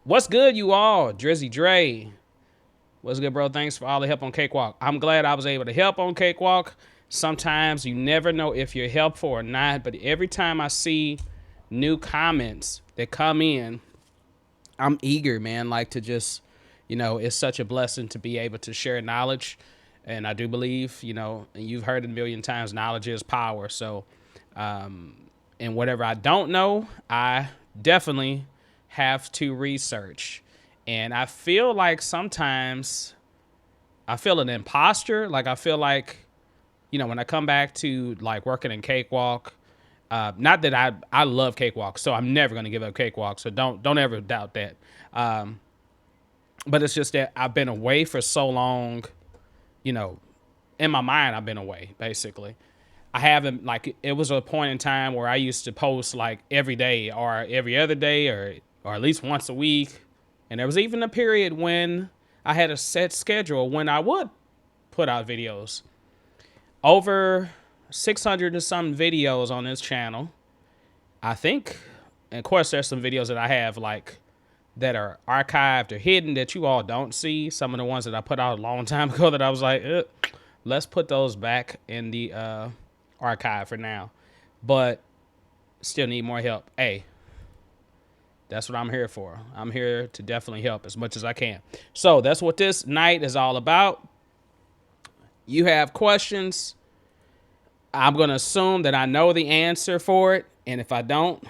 What's good, you all? Drizzy Dre. What's good, bro? Thanks for all the help on Cakewalk. I'm glad I was able to help on Cakewalk. Sometimes you never know if you're helpful or not, but every time I see new comments that come in, I'm eager, man, like to just, it's such a blessing to be able to share knowledge. And I do believe, and you've heard it a million times, knowledge is power. So, and whatever I don't know, I definitely have to research. And I feel like sometimes I feel an imposter. Like I feel like, when I come back to like working in Cakewalk, not that I love Cakewalk, so I'm never gonna give up Cakewalk. So don't ever doubt that. But it's just that I've been away for so long, you know, in my mind I've been away basically. I haven't, like, it was a point in time where I used to post like every day or every other day or at least once a week. And there was even a period when I had a set schedule when I would put out videos. Over 600 and some videos on this channel, I think. And of course, there's some videos that I have like that are archived or hidden that you all don't see. Some of the ones that I put out a long time ago that I was like, let's put those back in the archive for now. But still need more help. Hey, that's what I'm here for. I'm here to definitely help as much as I can. So that's what this night is all about. You have questions. I'm going to assume that I know the answer for it. And if I don't,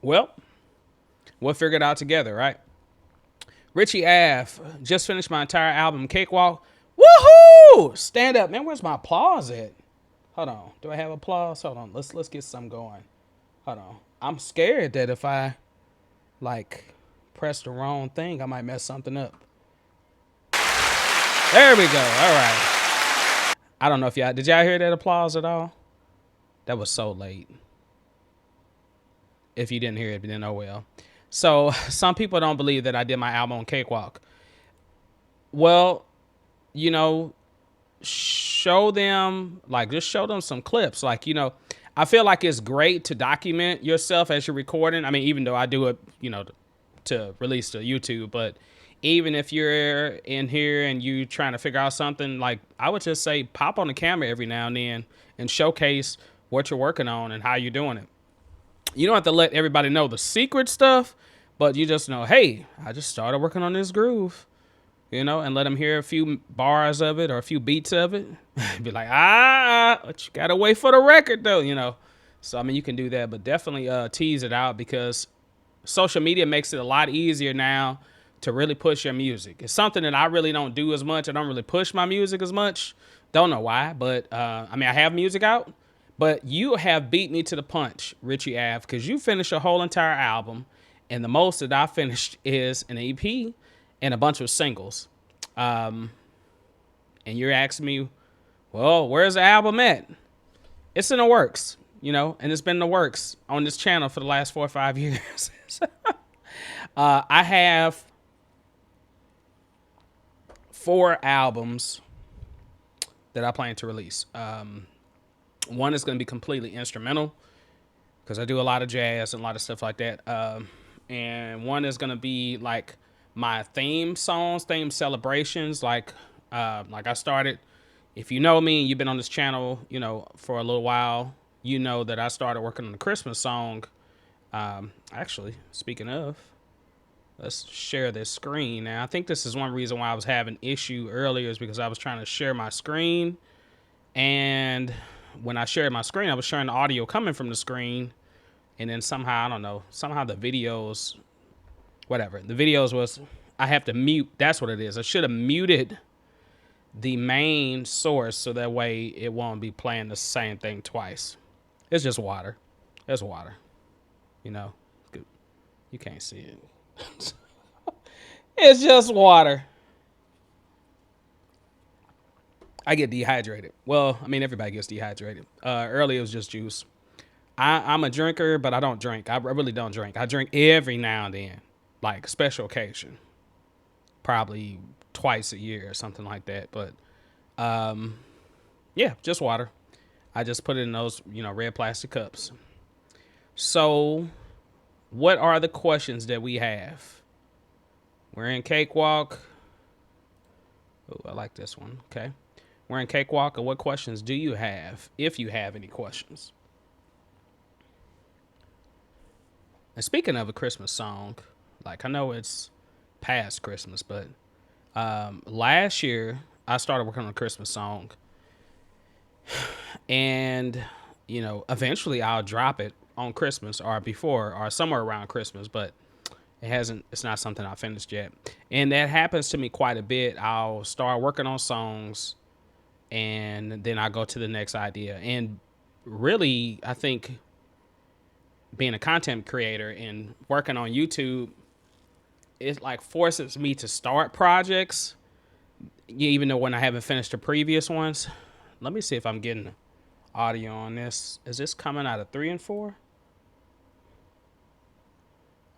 well, we'll figure it out together, right? Richie Ave, just finished my entire album, Cakewalk. Woohoo! Stand up, man. Where's my applause at? Hold on. Do I have applause? Hold on. Let's get some going. Hold on. I'm scared that if I like press the wrong thing, I might mess something up. There we go. All right. I don't know if did y'all hear that applause at all? That was so late. If you didn't hear it, then oh well. So some people don't believe that I did my album on Cakewalk. Well, show them, like, just show them some clips. Like, I feel like it's great to document yourself as you're recording. I mean, even though I do it, to release to YouTube, but even if you're in here and you trying to figure out something, like, I would just say pop on the camera every now and then and showcase what you're working on and how you're doing it. You don't have to let everybody know the secret stuff, but you just know, hey, I just started working on this groove, and let them hear a few bars of it or a few beats of it. Be like, but you gotta wait for the record though, So, I mean, you can do that, but definitely tease it out, because social media makes it a lot easier now to really push your music. It's something that I really don't do as much. I don't really push my music as much. Don't know why, but I mean, I have music out, but you have beat me to the punch, Richie Ave, because you finished a whole entire album, and the most that I finished is an EP and a bunch of singles. And you're asking me, well, where's the album at? It's in the works, and it's been in the works on this channel for the last 4 or 5 years. I have 4 albums that I plan to release. One is going to be completely instrumental, because I do a lot of jazz and a lot of stuff like that. And one is going to be like my theme songs, theme celebrations. Like I started, if you know me and you've been on this channel, for a little while, you know that I started working on the Christmas song. Actually, speaking of, let's share this screen. Now, I think this is one reason why I was having issue earlier, is because I was trying to share my screen. And when I shared my screen, I was sharing the audio coming from the screen. And then somehow, I don't know, somehow the videos, whatever. The videos was, I have to mute. That's what it is. I should have muted the main source so that way it won't be playing the same thing twice. It's just water. It's water. You can't see it. It's just water. I get dehydrated. Well, I mean, everybody gets dehydrated. Earlier it was just juice. I'm a drinker, but I don't drink. I really don't drink. I drink every now and then, like special occasion. Probably twice a year or something like that. But yeah, just water. I just put it in those, red plastic cups. So what are the questions that we have? We're in Cakewalk. Oh, I like this one. Okay. We're in Cakewalk. And what questions do you have, if you have any questions? And speaking of a Christmas song, like I know it's past Christmas, but last year I started working on a Christmas song. And, you know, eventually I'll drop it on Christmas or before or somewhere around Christmas, but it's not something I finished yet. And that happens to me quite a bit. I'll start working on songs and then I go to the next idea. And really, I think being a content creator and working on YouTube, it like forces me to start projects, even though when I haven't finished the previous ones. Let me see if I'm getting audio on this. Is this coming out of 3 and 4?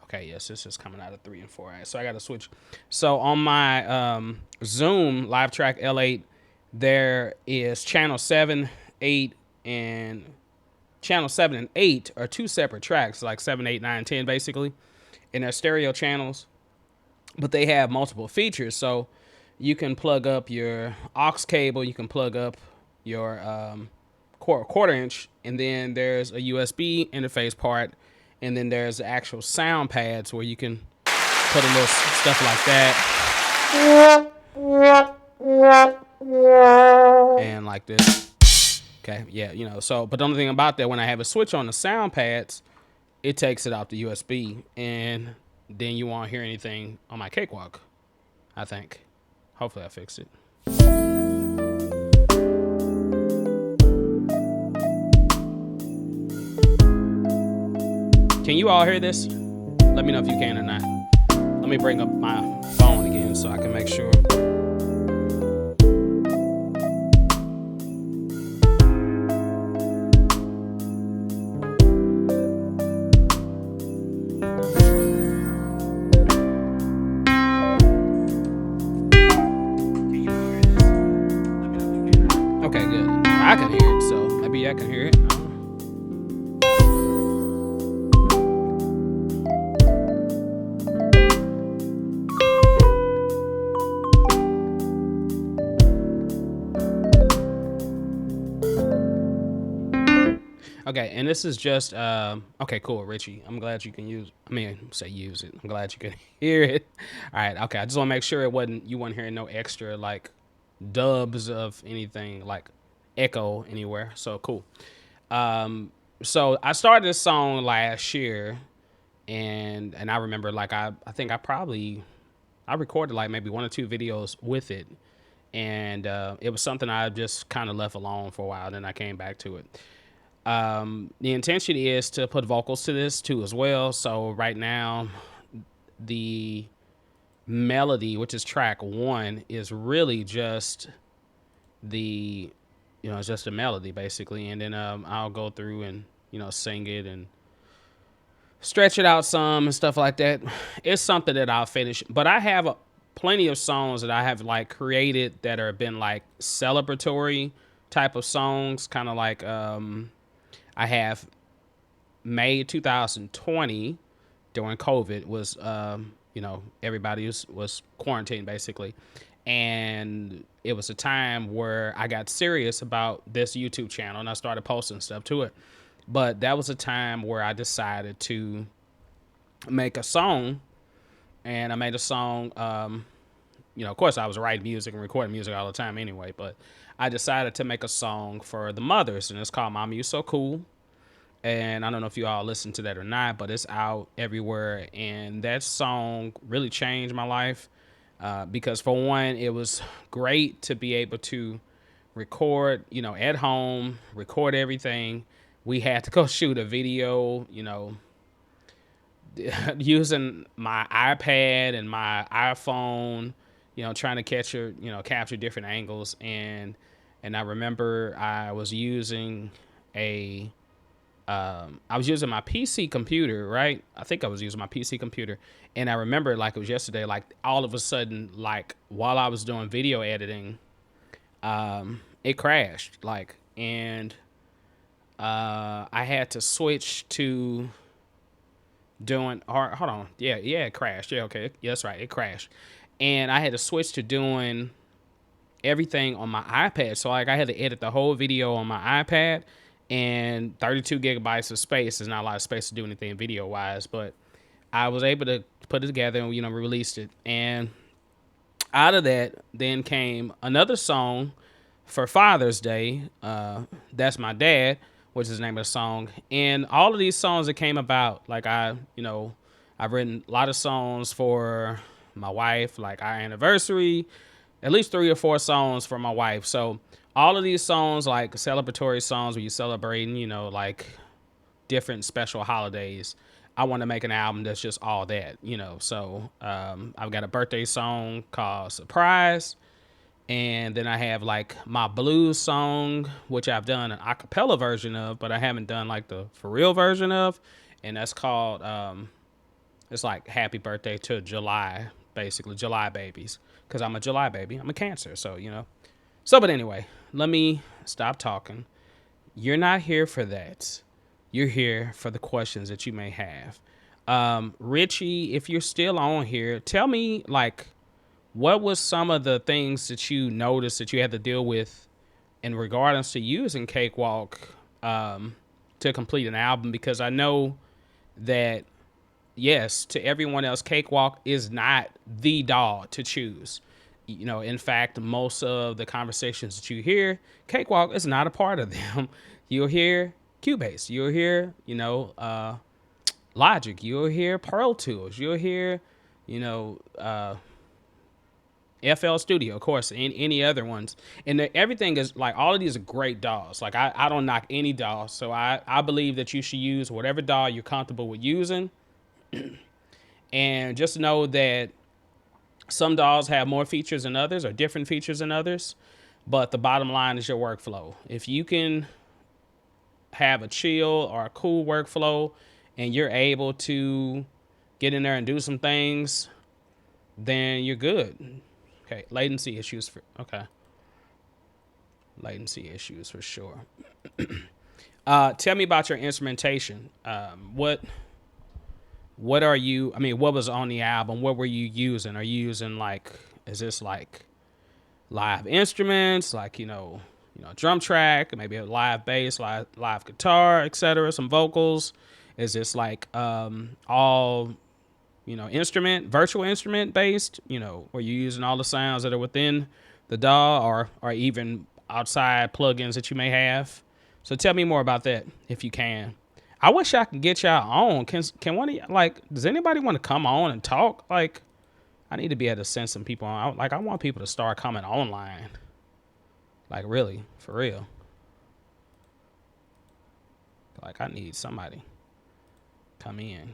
Okay, yes, this is coming out of 3 and 4. All right, so I got to switch. So on my Zoom live track L8, there is channel 7, 8, and channel 7 and 8 are two separate tracks, like 7, 8, 9, 10, basically. And they're stereo channels, but they have multiple features. So you can plug up your aux cable, you can plug up your quarter inch, and then there's a USB interface part, and then there's the actual sound pads where you can put a little stuff like that. And like this. Okay, yeah, you know, so, but the only thing about that, when I have a switch on the sound pads, it takes it off the USB, and then you won't hear anything on my Cakewalk, I think. Hopefully I fixed it. Can you all hear this? Let me know if you can or not. Let me bring up my phone again so I can make sure. Okay, good. I can hear it, so maybe I can hear it. Okay, and this is just okay, cool, Richie. I'm glad you can use. I mean, say use it. I'm glad you can hear it. All right, okay. I just want to make sure you weren't hearing no extra like dubs of anything like echo anywhere. So cool. So I started this song last year, and I remember like I think I recorded like maybe 1 or 2 videos with it, and it was something I just kind of left alone for a while. Then I came back to it. The intention is to put vocals to this too as well. So right now, the melody, which is track 1, is really just it's just a melody basically. And then I'll go through and, sing it and stretch it out some and stuff like that. It's something that I'll finish, but I have plenty of songs that I have like created that have been like celebratory type of songs, kind of like, I have May 2020 during COVID was, everybody was quarantined basically. And it was a time where I got serious about this YouTube channel and I started posting stuff to it. But that was a time where I decided to make a song, and I made a song. Of course I was writing music and recording music all the time anyway, but I decided to make a song for the mothers, and it's called Mama You So Cool. And I don't know if you all listen to that or not, but it's out everywhere. And that song really changed my life because, for one, it was great to be able to record, at home, record everything. We had to go shoot a video, using my iPad and my iPhone, trying to capture different angles. And I remember I was using my PC computer, right? I think I was using my PC computer. And I remember like it was yesterday, like all of a sudden, like while I was doing video editing, it crashed, and I had to switch to doing, or hold on, yeah, it crashed. Yeah, okay, yeah, that's right, it crashed, and I had to switch to doing everything on my iPad. So like I had to edit the whole video on my iPad, and 32 gigabytes of space is not a lot of space to do anything video wise, but I was able to put it together and released it. And out of that then came another song for Father's Day. That's My Dad, which is the name of the song. And all of these songs that came about, like I've written a lot of songs for my wife, like our anniversary, at least 3 or 4 songs for my wife. So all of these songs, like celebratory songs where you celebrating, like different special holidays. I want to make an album that's just all that. So I've got a birthday song called Surprise. And then I have like my blues song, which I've done an acapella version of, but I haven't done like the for real version of. And that's called, it's like Happy Birthday to July, basically, July babies. Because I'm a July baby. I'm a Cancer. So. So, but anyway, let me stop talking. You're not here for that. You're here for the questions that you may have. Richie, if you're still on here, tell me, like, what was some of the things that you noticed that you had to deal with in regards to using Cakewalk to complete an album? Because I know that, yes, to everyone else, Cakewalk is not the DAW to choose. In fact, most of the conversations that you hear, Cakewalk is not a part of them. You'll hear Cubase. You'll hear, Logic. You'll hear Pro Tools. You'll hear, FL Studio, of course, and any other ones. And everything is like, all of these are great DAWs. Like I don't knock any DAW. So I believe that you should use whatever DAW you're comfortable with using. And just know that some DAWs have more features than others or different features than others. But the bottom line is your workflow. If you can have a chill or a cool workflow and you're able to get in there and do some things, then you're good. Okay, latency issues latency issues for sure. Tell me about your instrumentation. What are you, what was on the album? What were you using? Are you using is this like live instruments, like, drum track, maybe a live bass, live guitar, etc., some vocals? Is this like all virtual instrument based, where you're using all the sounds that are within the DAW or even outside plugins that you may have? So tell me more about that if you can. I wish I could get y'all on. Can one of y'all, does anybody want to come on and talk? Like, I need to be able to send some people on. I want people to start coming online. Like, really, for real. Like, I need somebody come in.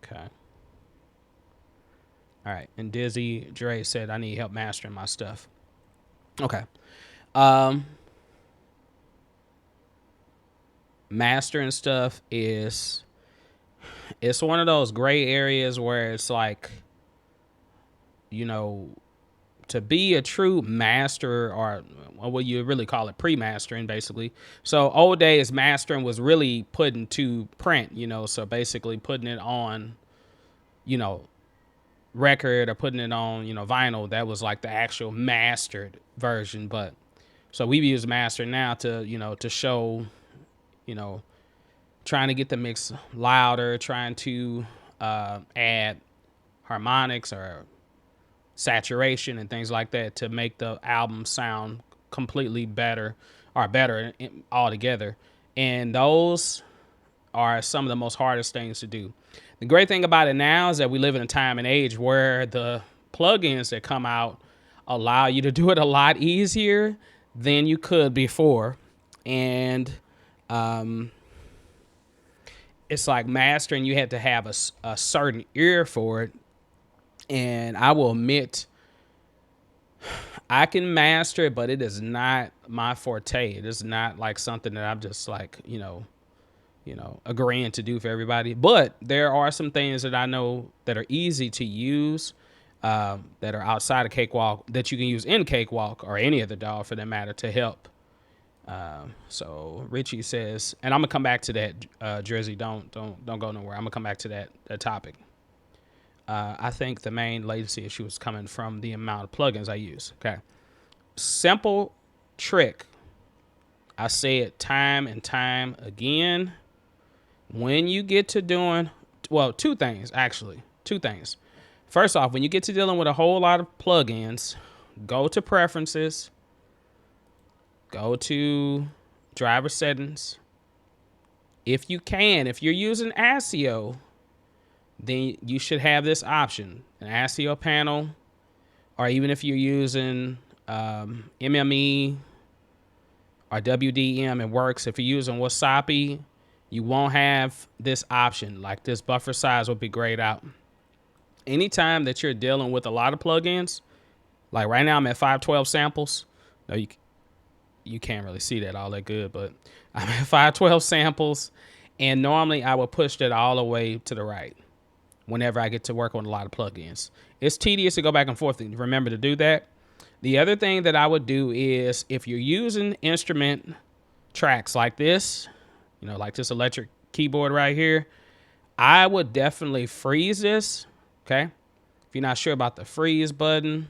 Okay. All right. And Dizzy Dre said, I need help mastering my stuff. Okay. Mastering stuff it's one of those gray areas where it's like, to be a true master, or what you really call it, pre-mastering, basically. So old days mastering was really putting to print, so basically putting it on, record, or putting it on, vinyl. That was like the actual mastered version. But so we've used master now to, to show, trying to get the mix louder, trying to add harmonics or saturation and things like that to make the album sound completely better, or better altogether. And those are some of the most hardest things to do. The great thing about it now is that we live in a time and age where the plugins that come out allow you to do it a lot easier than you could before. And it's like mastering, you had to have a certain ear for it. And I will admit, I can master it, but it is not my forte. It is not like something that I'm just like, agreeing to do for everybody. But there are some things that I know that are easy to use, that are outside of Cakewalk, that you can use in Cakewalk or any other DAW for that matter, to help, So Richie says, and I'm gonna come back to that, Jersey. Don't go nowhere. I'm gonna come back to that topic. I think the main latency issue is coming from the amount of plugins I use. Okay, simple trick. I say it time and time again. When you get to doing, well, two things actually. Two things. First off, when you get to dealing with a whole lot of plugins, go to preferences. Go to driver settings. If you can, if you're using ASIO, then you should have this option, an ASIO panel, or even if you're using MME or WDM, it works. If you're using Wasapi, you won't have this option. Like this buffer size would be grayed out. Anytime that you're dealing with a lot of plugins, like right now I'm at 512 samples. No, you can't really see that all that good, but I'm at 512 samples, and normally I will push that all the way to the right whenever I get to work on a lot of plugins. It's tedious to go back and forth. Remember to do that. The other thing that I would do is if you're using instrument tracks like this, you know, like this electric keyboard right here, I would definitely freeze this. Okay. If you're not sure about the freeze button,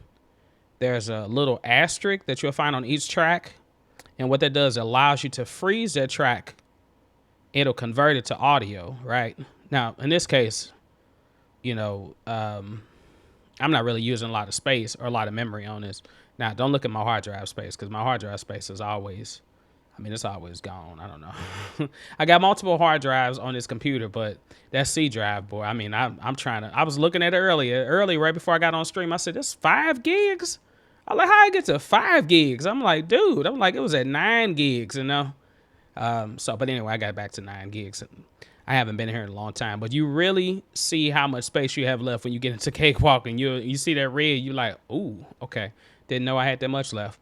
there's a little asterisk that you'll find on each track. And what that does, it allows you to freeze that track. It'll convert it to audio, right? Now, in this case, you know, I'm not really using a lot of space or a lot of memory on this. Now, don't look at my hard drive space because my hard drive space is always, I mean, it's always gone. I don't know. I got multiple hard drives on this computer, but that C drive, boy, I mean, I'm trying to, I was looking at it early right before I got on stream. I said, this 5 gigs? I'm like, how I get to 5 gigs? I'm like, dude, it was at 9 gigs, you know? But anyway, I got back to 9 gigs. I haven't been here in a long time, but you really see how much space you have left when you get into Cakewalk and you see that red, you're like, ooh, okay. Didn't know I had that much left.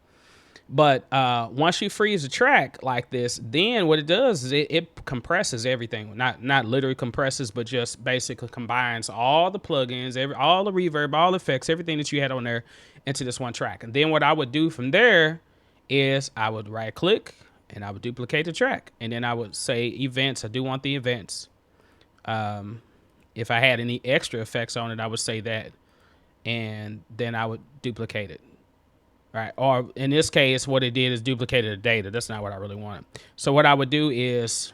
But once you freeze a track like this, then what it does is it compresses everything. Not literally compresses, but just basically combines all the plugins, all the reverb, all the effects, everything that you had on there into this one track. And then what I would do from there is I would right click and I would duplicate the track. And then I would say events. I do want the events. If I had any extra effects on it, I would say that. And then I would duplicate it. Right. Or in this case, what it did is duplicated the data. That's not what I really wanted. So what I would do is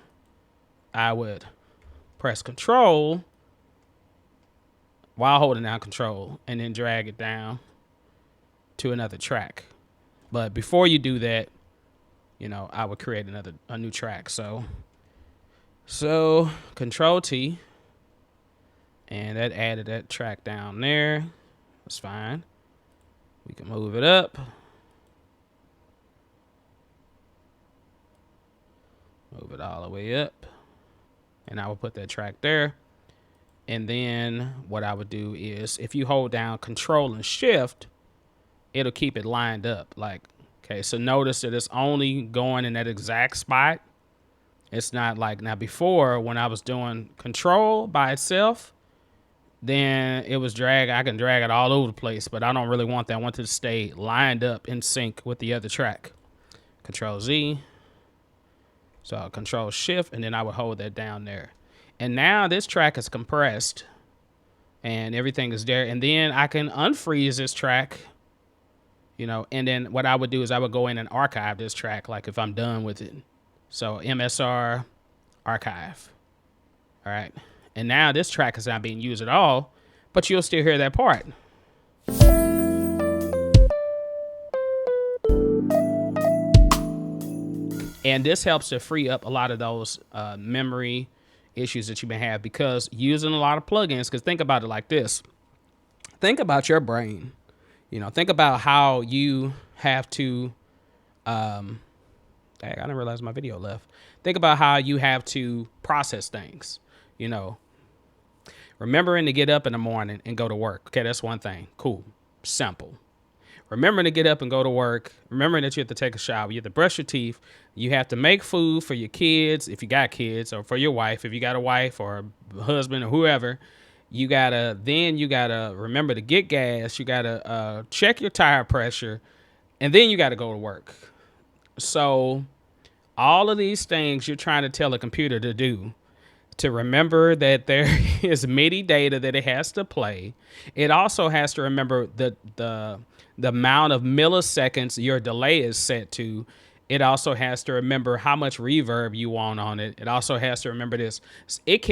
I would press Control while holding down Control and then drag it down to another track. But before you do that, you know, I would create a new track. So Control T, and that added that track down there. That's fine. We can move it up. Move it all the way up. And I will put that track there. And then what I would do is if you hold down Control and Shift, it'll keep it lined up. Like, okay, so notice that it's only going in that exact spot. It's not like now before when I was doing Control by itself, then it was I can drag it all over the place, but I don't really want that. I want it to stay lined up in sync with the other track. Control Z. So I'll Control Shift, and then I would hold that down there. And now this track is compressed and everything is there. And then I can unfreeze this track, you know, and then what I would do is I would go in and archive this track, like if I'm done with it. So MSR archive. All right. And now this track is not being used at all, but you'll still hear that part. And this helps to free up a lot of those memory issues that you may have because using a lot of plugins, because think about it like this. Think about your brain. You know, think about how you have to, I didn't realize my video left. Think about how you have to process things, you know. Remembering to get up in the morning and go to work. Okay, that's one thing. Cool. Simple. Remembering to get up and go to work. Remembering that you have to take a shower. You have to brush your teeth. You have to make food for your kids, if you got kids, or for your wife, if you got a wife or a husband or whoever. You gotta remember to get gas. You gotta check your tire pressure, and then you gotta go to work. So All of these things you're trying to tell a computer to do, to remember that there is MIDI data that it has to play. It also has to remember the amount of milliseconds your delay is set to. It also has to remember how much reverb you want on it. It also has to remember this.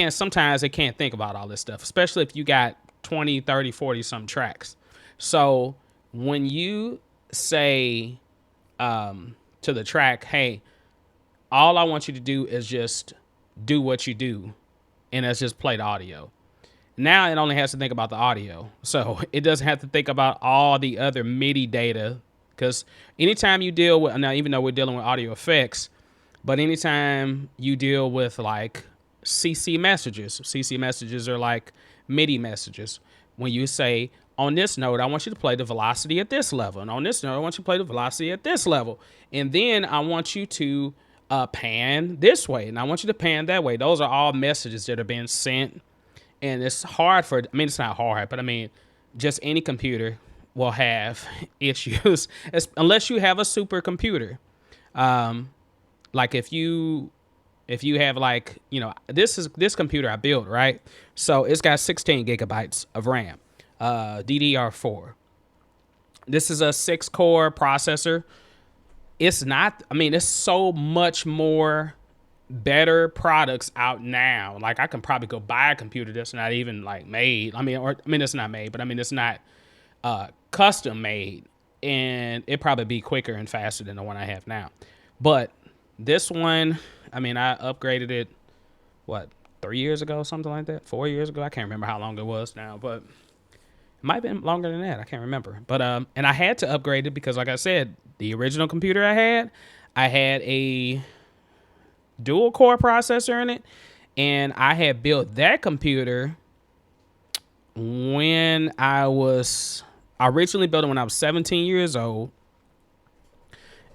Sometimes it can't think about all this stuff, especially if you got 20, 30, 40 some tracks. So when you say to the track, hey, all I want you to do is just do what you do, and that's just play the audio. Now it only has to think about the audio. So it doesn't have to think about all the other MIDI data. Because anytime you deal with, now even though we're dealing with audio effects, but anytime you deal with like CC messages are like MIDI messages. When you say, on this note, I want you to play the velocity at this level. And on this note, I want you to play the velocity at this level. And then I want you to pan this way. And I want you to pan that way. Those are all messages that are being sent. And it's hard for, I mean, it's not hard, but I mean, just any computer will have issues unless you have a supercomputer. Like if you have like, you know, this computer I built, right? So it's got 16 gigabytes of RAM, DDR4. This is a 6-core processor. It's not, I mean, it's so much more better products out now. Like I can probably go buy a computer that's not even like made. I mean, it's not made, but I mean, it's not custom made, and it probably be quicker and faster than the one I have now. But this one, I mean, I upgraded it, what, 3 years ago, something like that, 4 years ago. I can't remember how long it was now, but it might have been longer than that. I can't remember. But and I had to upgrade it because, like I said, the original computer I had a dual core processor in it, and I had built that computer when I originally built it when I was 17 years old,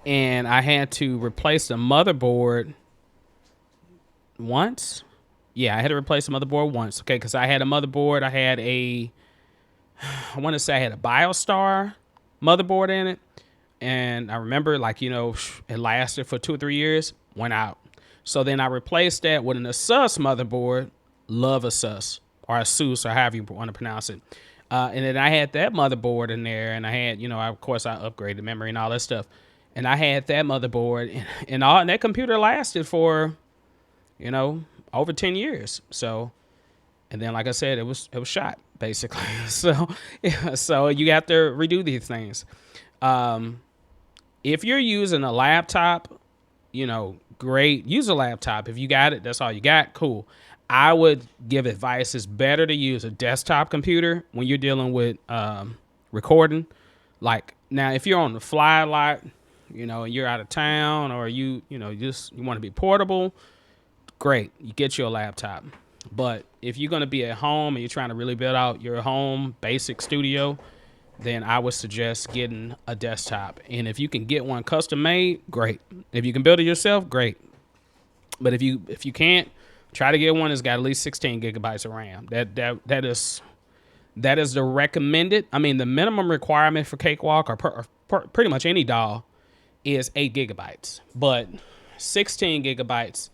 and I had to replace the motherboard once. Yeah, I had to replace the motherboard once. Okay, because I had a motherboard. I want to say I had a BioStar motherboard in it, and I remember, like, you know, it lasted for 2 or 3 years, went out. So then I replaced that with an Asus motherboard, love Asus, or Asus, or however you want to pronounce it. And then I had that motherboard in there, and I had, you know, of course I upgraded memory and all that stuff. And I had that motherboard, and that computer lasted for, you know, over 10 years. So, and then, like I said, it was shot, basically. So, yeah, so you have to redo these things. If you're using a laptop, you know, great. Use a laptop. If you got it, that's all you got. Cool. I would give advice. It's better to use a desktop computer when you're dealing with recording. Like now, if you're on the fly a lot, you know, and you're out of town, or you want to be portable, great. You get you a laptop. But if you're going to be at home and you're trying to really build out your home basic studio, then I would suggest getting a desktop. And if you can get one custom made, great. If you can build it yourself, great. But if you can't, try to get one that's got at least 16 gigabytes of RAM. That is the recommended. I mean, the minimum requirement for Cakewalk or pretty much any DAW is 8 gigabytes. But 16 gigabytes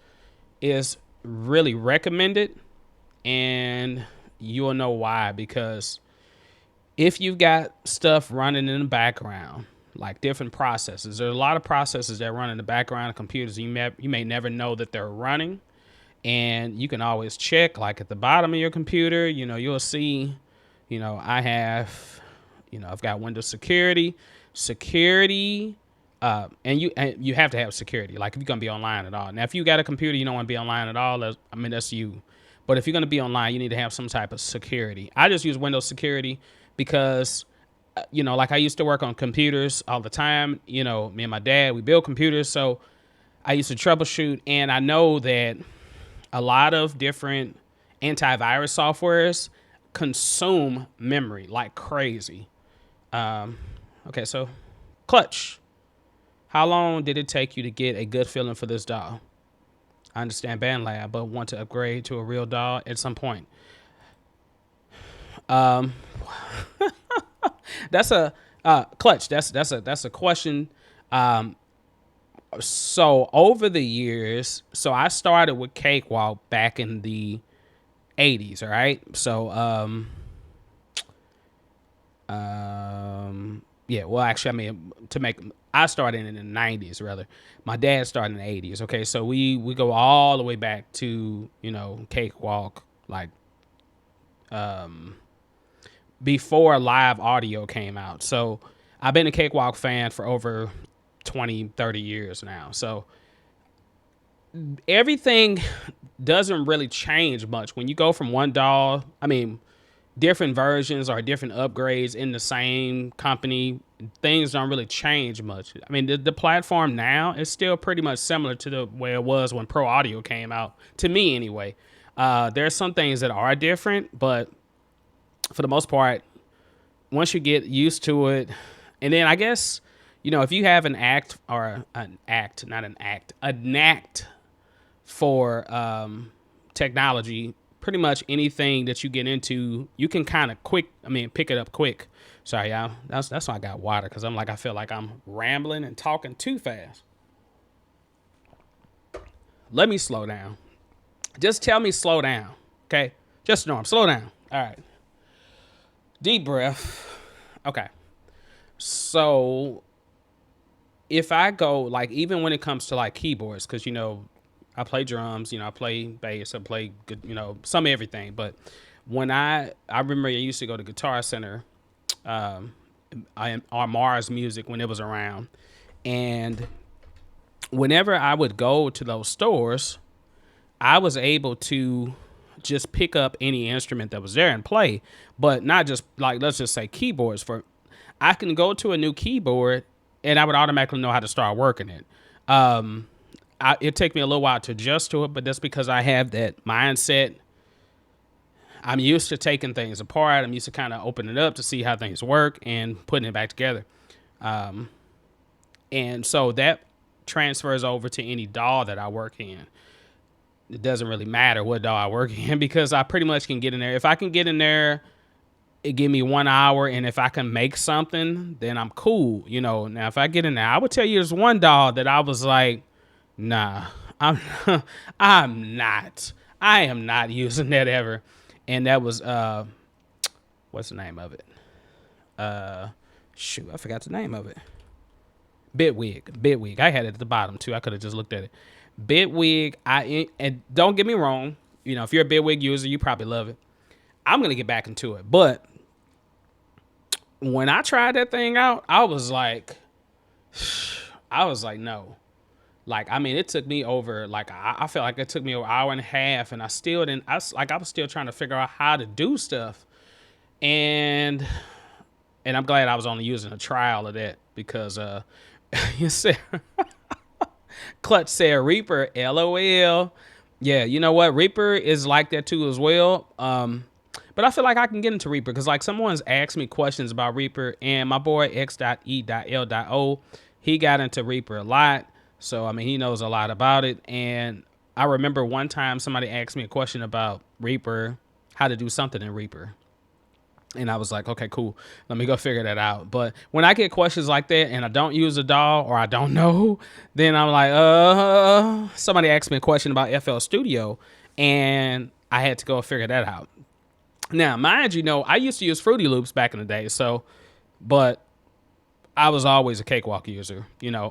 is really recommended, and you'll know why. Because if you've got stuff running in the background, like different processes, there's a lot of processes that run in the background of computers. You may never know that they're running, and you can always check, like at the bottom of your computer, you know, you'll see, you know, I've got Windows security, and you have to have security. Like if you're gonna be online at all. Now, if you got a computer you don't want to be online at all, that's you. But if you're gonna be online, you need to have some type of security. I just use Windows security because, you know, like I used to work on computers all the time. You know, me and my dad, we build computers, so I used to troubleshoot, and I know that a lot of different antivirus softwares consume memory like crazy. Okay, so Clutch, how long did it take you to get a good feeling for this DAW? I understand Bandlab, but want to upgrade to a real DAW at some point. That's a Clutch. That's a question. So over the years, so I started with Cakewalk back in the 80s, all right? So yeah, well actually I mean I started in the 90s rather. My dad started in the 80s. Okay, so we go all the way back to, Cakewalk, like before live audio came out. So I've been a Cakewalk fan for over 20, 30 years now. So everything doesn't really change much when you go from one DAW. I mean, different versions or different upgrades in the same company, things don't really change much. I mean, the platform now is still pretty much similar to the way it was when Pro Audio came out, to me anyway. There's some things that are different, but for the most part, once you get used to it, and then I guess, if you have a knack for technology, pretty much anything that you get into, you can kind of pick it up quick. Sorry, y'all. That's why I got water, because I feel like I'm rambling and talking too fast. Let me slow down. Just tell me slow down, okay? Just Norm, slow down. All right. Deep breath. Okay. So if I go, like, even when it comes to like keyboards, because I play drums, I play bass, I play good, some everything. But when I remember I used to go to Guitar Center, or Mars Music when it was around, and whenever I would go to those stores, I was able to just pick up any instrument that was there and play, but not just like, let's just say keyboards. I can go to a new keyboard and I would automatically know how to start working it. It take me a little while to adjust to it, but that's because I have that mindset. I'm used to taking things apart. I'm used to kind of opening it up to see how things work and putting it back together. And so that transfers over to any DAW that I work in. It doesn't really matter what DAW I work in, because I pretty much can get in there. If I can get in there, it give me 1 hour, and if I can make something, then I'm cool. Now if I get in there, I would tell you there's one DAW that I was like, nah, I am not using that ever. And that was what's the name of it? Shoot, I forgot the name of it. Bitwig. I had it at the bottom too. I could have just looked at it. Bitwig. And don't get me wrong. If you're a Bitwig user, you probably love it. I'm gonna get back into it, but when I tried that thing out, I was like, no. Like, I mean, it took me over, like, I felt like it took me an hour and a half, and I was still trying to figure out how to do stuff. And I'm glad I was only using a trial of that, because you said, Clutch said Reaper, LOL. Yeah, you know what? Reaper is like that too as well. But I feel like I can get into Reaper, because like someone's asked me questions about Reaper, and my boy X.E.L.O, he got into Reaper a lot. So, I mean, he knows a lot about it. And I remember one time somebody asked me a question about Reaper, how to do something in Reaper. And I was like, okay, cool. Let me go figure that out. But when I get questions like that and I don't use a DAW or I don't know, then I'm like, somebody asked me a question about FL Studio, and I had to go figure that out. Now, mind you, I used to use Fruity Loops back in the day. But I was always a Cakewalk user.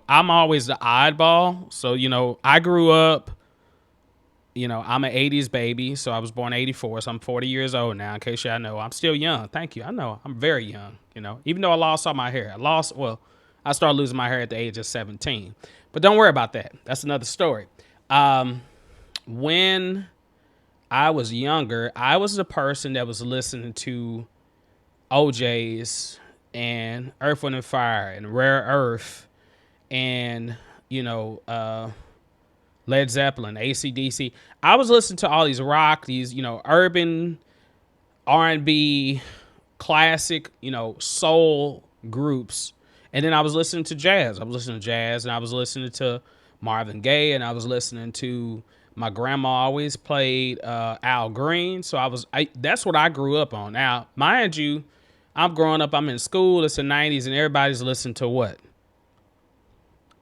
I'm always the oddball. So, I grew up, I'm an 80s baby. So I was born 84. So I'm 40 years old now, in case y'all know. I'm still young. Thank you. I know I'm very young, even though I lost all my hair. I started losing my hair at the age of 17. But don't worry about that. That's another story. When I was younger, I was the person that was listening to OJ's and Earth, Wind, and Fire and Rare Earth and, Led Zeppelin, AC/DC. I was listening to all these rock, these, urban R&B, classic, soul groups. And then I was listening to jazz. And I was listening to Marvin Gaye, and I was listening to, my grandma always played Al Green. So that's what I grew up on. Now, mind you, I'm growing up, I'm in school, it's the 90s, and everybody's listening to what?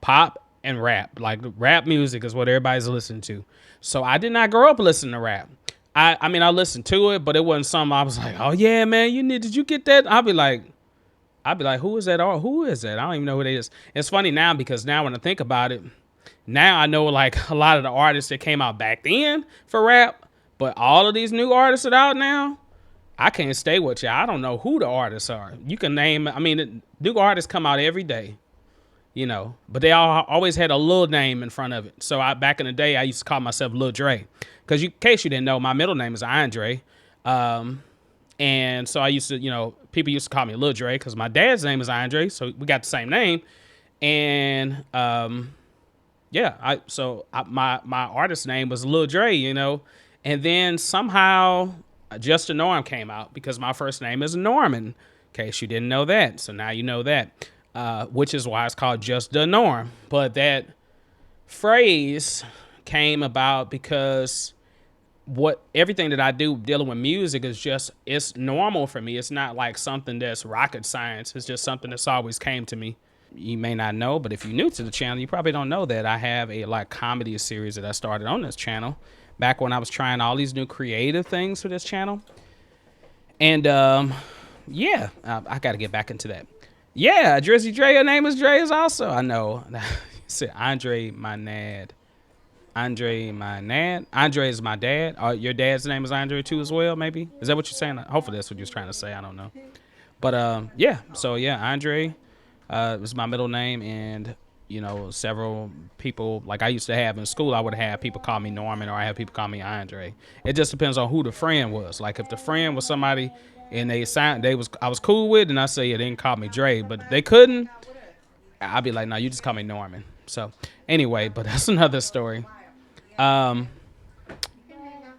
Pop and rap. Like rap music is what everybody's listening to. So I did not grow up listening to rap. I mean, I listened to it, but it wasn't something I was like, oh yeah, man, did you get that? I'd be like, who is that? Or who is that? I don't even know who they is. It's funny now because now when I think about it, now I know like a lot of the artists that came out back then for rap, but all of these new artists that are out now, I can't stay with you. I don't know who the artists are. You can name, I mean, new artists come out every day, but they all always had a little name in front of it. So back in the day, I used to call myself Lil Dre. Because in case you didn't know, my middle name is Andre. And so I used to, people used to call me Lil Dre because my dad's name is Andre. So we got the same name. And my artist name was Lil Dre, and then somehow Just the Norm came out because my first name is Norman, in case you didn't know that. So now you know that, which is why it's called Just the Norm. But that phrase came about because everything that I do dealing with music is it's normal for me. It's not like something that's rocket science. It's just something that's always came to me. You may not know, but if you're new to the channel, you probably don't know that I have a comedy series that I started on this channel back when I was trying all these new creative things for this channel. And I got to get back into that. Yeah, Drizzy Dre, your name is Dre is also. I know. You said Andre Manad. Andre is my dad. Your dad's name is Andre too as well, maybe? Is that what you're saying? Hopefully that's what you're trying to say. I don't know. But Andre was my middle name, and several people like I used to have in school, I would have people call me Norman, or I have people call me Andre. It just depends on who the friend was. Like if the friend was somebody and I was cool with, and I say they didn't call me Dre, but if they couldn't, I'd be like, no, you just call me Norman. So anyway, but that's another story. Sorry,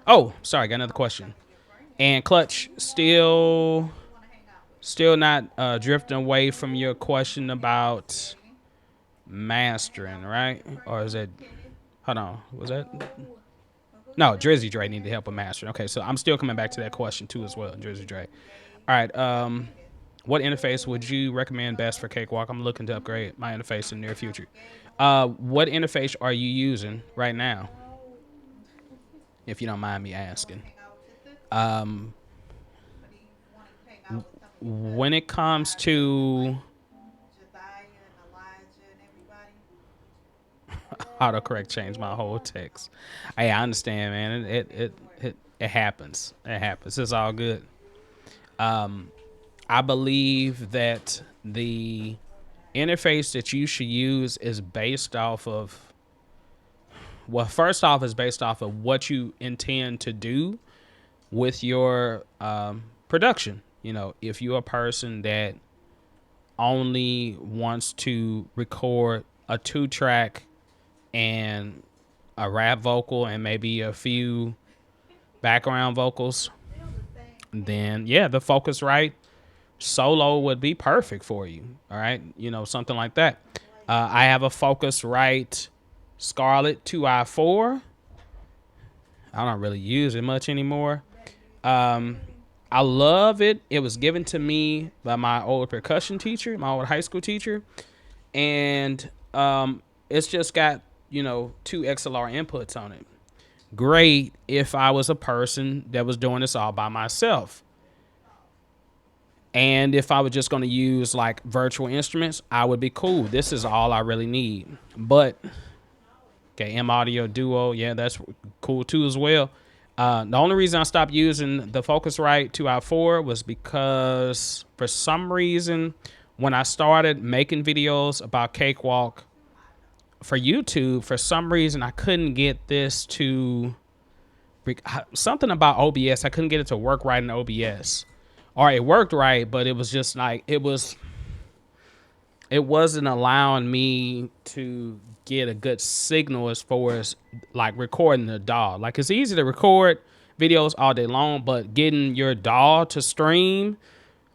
got another question. And Clutch, still not drifting away from your question about mastering, right? Or is it, hold on, was that? No, Drizzy Dre needed help with mastering. Okay, so I'm still coming back to that question too as well, Drizzy Dre. All right, what interface would you recommend best for Cakewalk? I'm looking to upgrade my interface in the near future. What interface are you using right now? If you don't mind me asking. When it comes to autocorrect changed my whole text. Hey, I understand, man. It happens. It happens. It's all good. I believe that the interface that you should use is based off of, first off, is based off of what you intend to do with your production. If you're a person that only wants to record a 2-track and a rap vocal and maybe a few background vocals, then the Focusrite Solo would be perfect for you. All right, something like that. I have a Focusrite Scarlett 2i4. I don't really use it much anymore. I love it. It was given to me by my old percussion teacher, my old high school teacher, and it's just got 2 XLR inputs on it. Great if I was a person that was doing this all by myself. And if I was just going to use like virtual instruments, I would be cool. This is all I really need. But okay, M Audio Duo, that's cool too as well. The only reason I stopped using the Focusrite 2i4 was because for some reason, when I started making videos about Cakewalk for YouTube, for some reason I couldn't get this to something about OBS. I couldn't get it to work right in OBS, or it worked right, but it was just like it wasn't allowing me to get a good signal as far as like recording the DAW. Like it's easy to record videos all day long, but getting your DAW to stream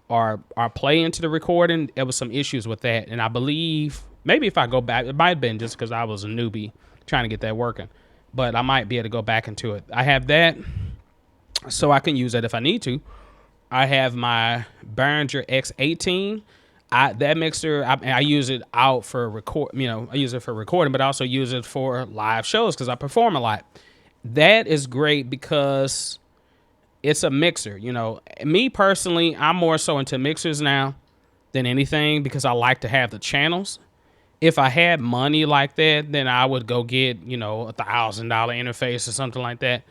or play into the recording, there was some issues with that. And I believe maybe if I go back, it might have been just because I was a newbie trying to get that working, but I might be able to go back into it. I have that, so I can use that if I need to. I have my Behringer X18. that mixer, I use it out for I use it for recording, but I also use it for live shows because I perform a lot. That is great because it's a mixer. Me personally, I'm more so into mixers now than anything because I like to have the channels. If I had money like that, then I would go get, $1,000 interface or something like that.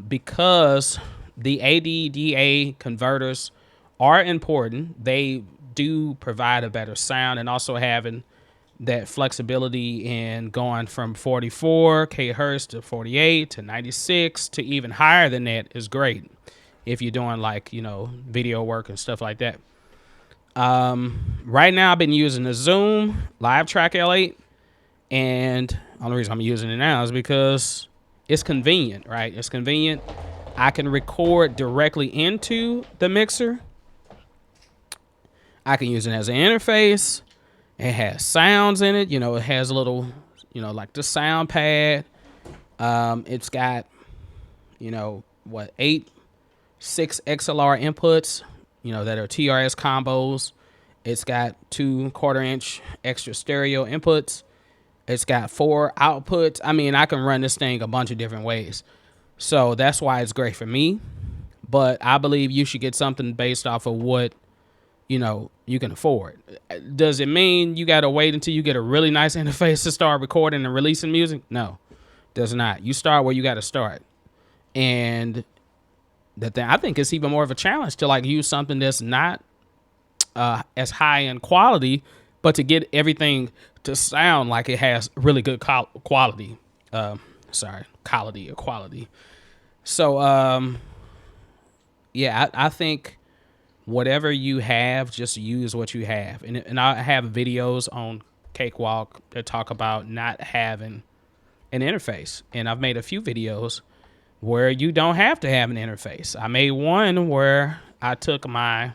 Because the ADDA converters are important. They do provide a better sound, and also having that flexibility in going from 44 kHz to 48 to 96 to even higher than that is great if you're doing video work and stuff like that. Right now I've been using the Zoom Live Track L8, and the only reason I'm using it now is because it's convenient, right? It's convenient. I can record directly into the mixer. I can use it as an interface. It has sounds in it. It has a little, like the sound pad. It's got, 6 XLR inputs, that are TRS combos. It's got 2 1/4-inch extra stereo inputs. It's got 4 outputs. I mean, I can run this thing a bunch of different ways. So that's why it's great for me. But I believe you should get something based off of what, you can afford. Does it mean you got to wait until you get a really nice interface to start recording and releasing music? No, does not. You start where you got to start. And I think it's even more of a challenge to use something that's not as high in quality, but to get everything to sound like it has really good quality. Quality or quality. So, yeah, I think whatever you have, just use what you have. And I have videos on Cakewalk that talk about not having an interface. And I've made a few videos where you don't have to have an interface. I made one where I took my,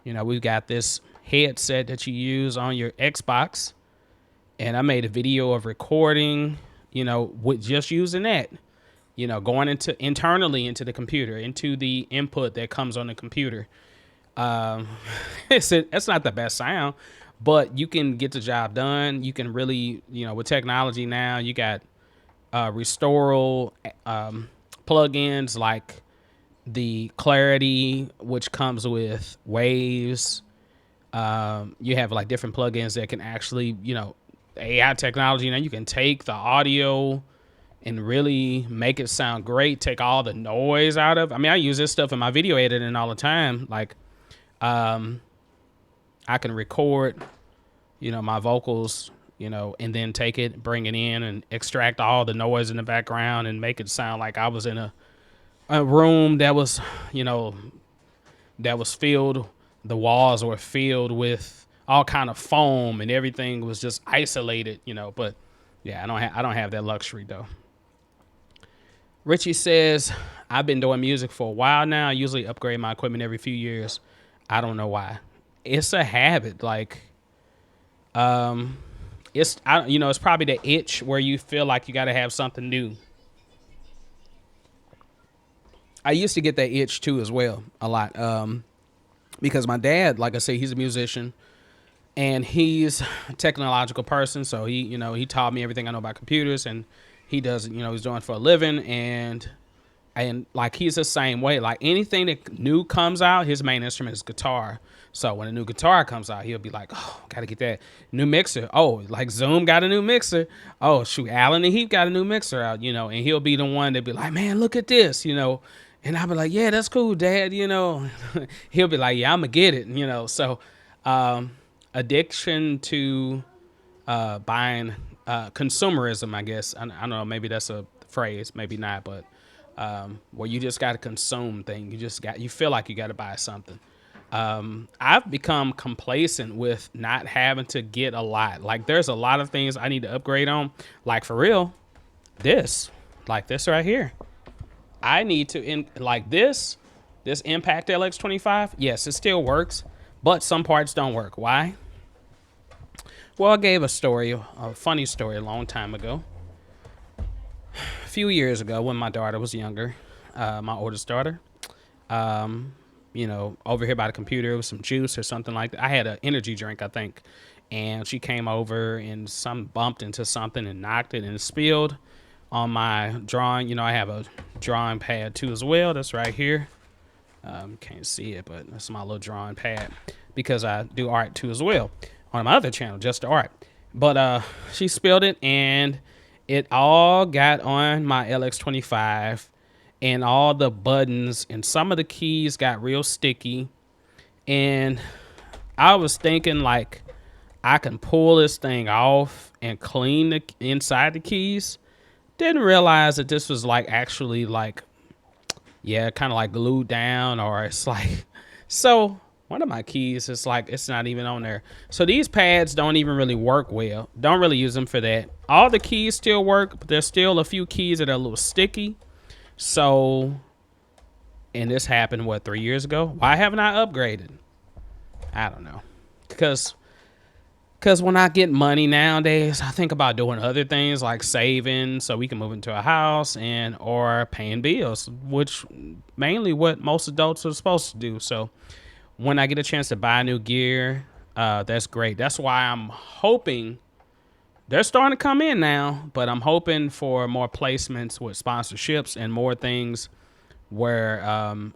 we've got this headset that you use on your Xbox, and I made a video of recording, with just using that, going internally into the computer, into the input that comes on the computer. It's not the best sound, but you can get the job done. You can really, with technology now, you got restoral plugins like the Clarity, which comes with waves. You have different plugins that can actually, AI technology. Now you can take the audio and really make it sound great. Take all the noise out of. I mean, I use this stuff in my video editing all the time. I can record, my vocals, and then take it, bring it in, and extract all the noise in the background and make it sound like I was in a room that was, that was filled. The walls were filled with all kind of foam and everything was just isolated, But yeah, I don't have that luxury though. Richie says, I've been doing music for a while now. I usually upgrade my equipment every few years. I don't know why. It's a habit. It's probably the itch where you feel like you got to have something new. I used to get that itch too as well a lot. Because my dad, like I say, he's a musician and he's a technological person. So he taught me everything I know about computers, and he does, he's doing it for a living. And he's the same way. Anything that new comes out, his main instrument is guitar. So when a new guitar comes out, he'll be like, oh, gotta get that new mixer. Oh, Zoom got a new mixer. Oh, shoot, Alan and Heath got a new mixer out, and he'll be the one that be like, man, look at this, And I'll be like, yeah, that's cool, Dad, He'll be like, yeah, I'm gonna get it, So addiction to buying, consumerism, I guess. I don't know, maybe that's a phrase, maybe not, but where you just got to consume things. You feel like you got to buy something. I've become complacent with not having to get a lot. There's a lot of things I need to upgrade on. For real, this right here. I need to this Impact LX25. Yes, it still works, but some parts don't work. Why? Well, I gave a funny story a long time ago. A few years ago when my daughter was younger, my oldest daughter, you know, over here by the computer with some juice or something like that. I had an energy drink, I think, and she came over and some bumped into something and knocked it and spilled on my drawing. You know, I have a drawing pad too as well. That's right here. Can't see it, but that's my little drawing pad because I do art too as well on my other channel, just the art. But she spilled it and it all got on my LX25 and all the buttons and some of the keys got real sticky. And I was thinking like I can pull this thing off and clean the inside the keys. Didn't realize that this was like actually like, yeah, kind of like glued down, or it's like, so one of my keys is like, it's not even on there. So these pads don't even really work well. Don't really use them for that. All the keys still work, but there's still a few keys that are a little sticky. So, and this happened, what, 3 years ago? Why haven't I upgraded? I don't know. Because when I get money nowadays, I think about doing other things like saving so we can move into a house and or paying bills, which mainly what most adults are supposed to do. So when I get a chance to buy new gear, that's great. That's why I'm hoping they're starting to come in now, but I'm hoping for more placements with sponsorships and more things where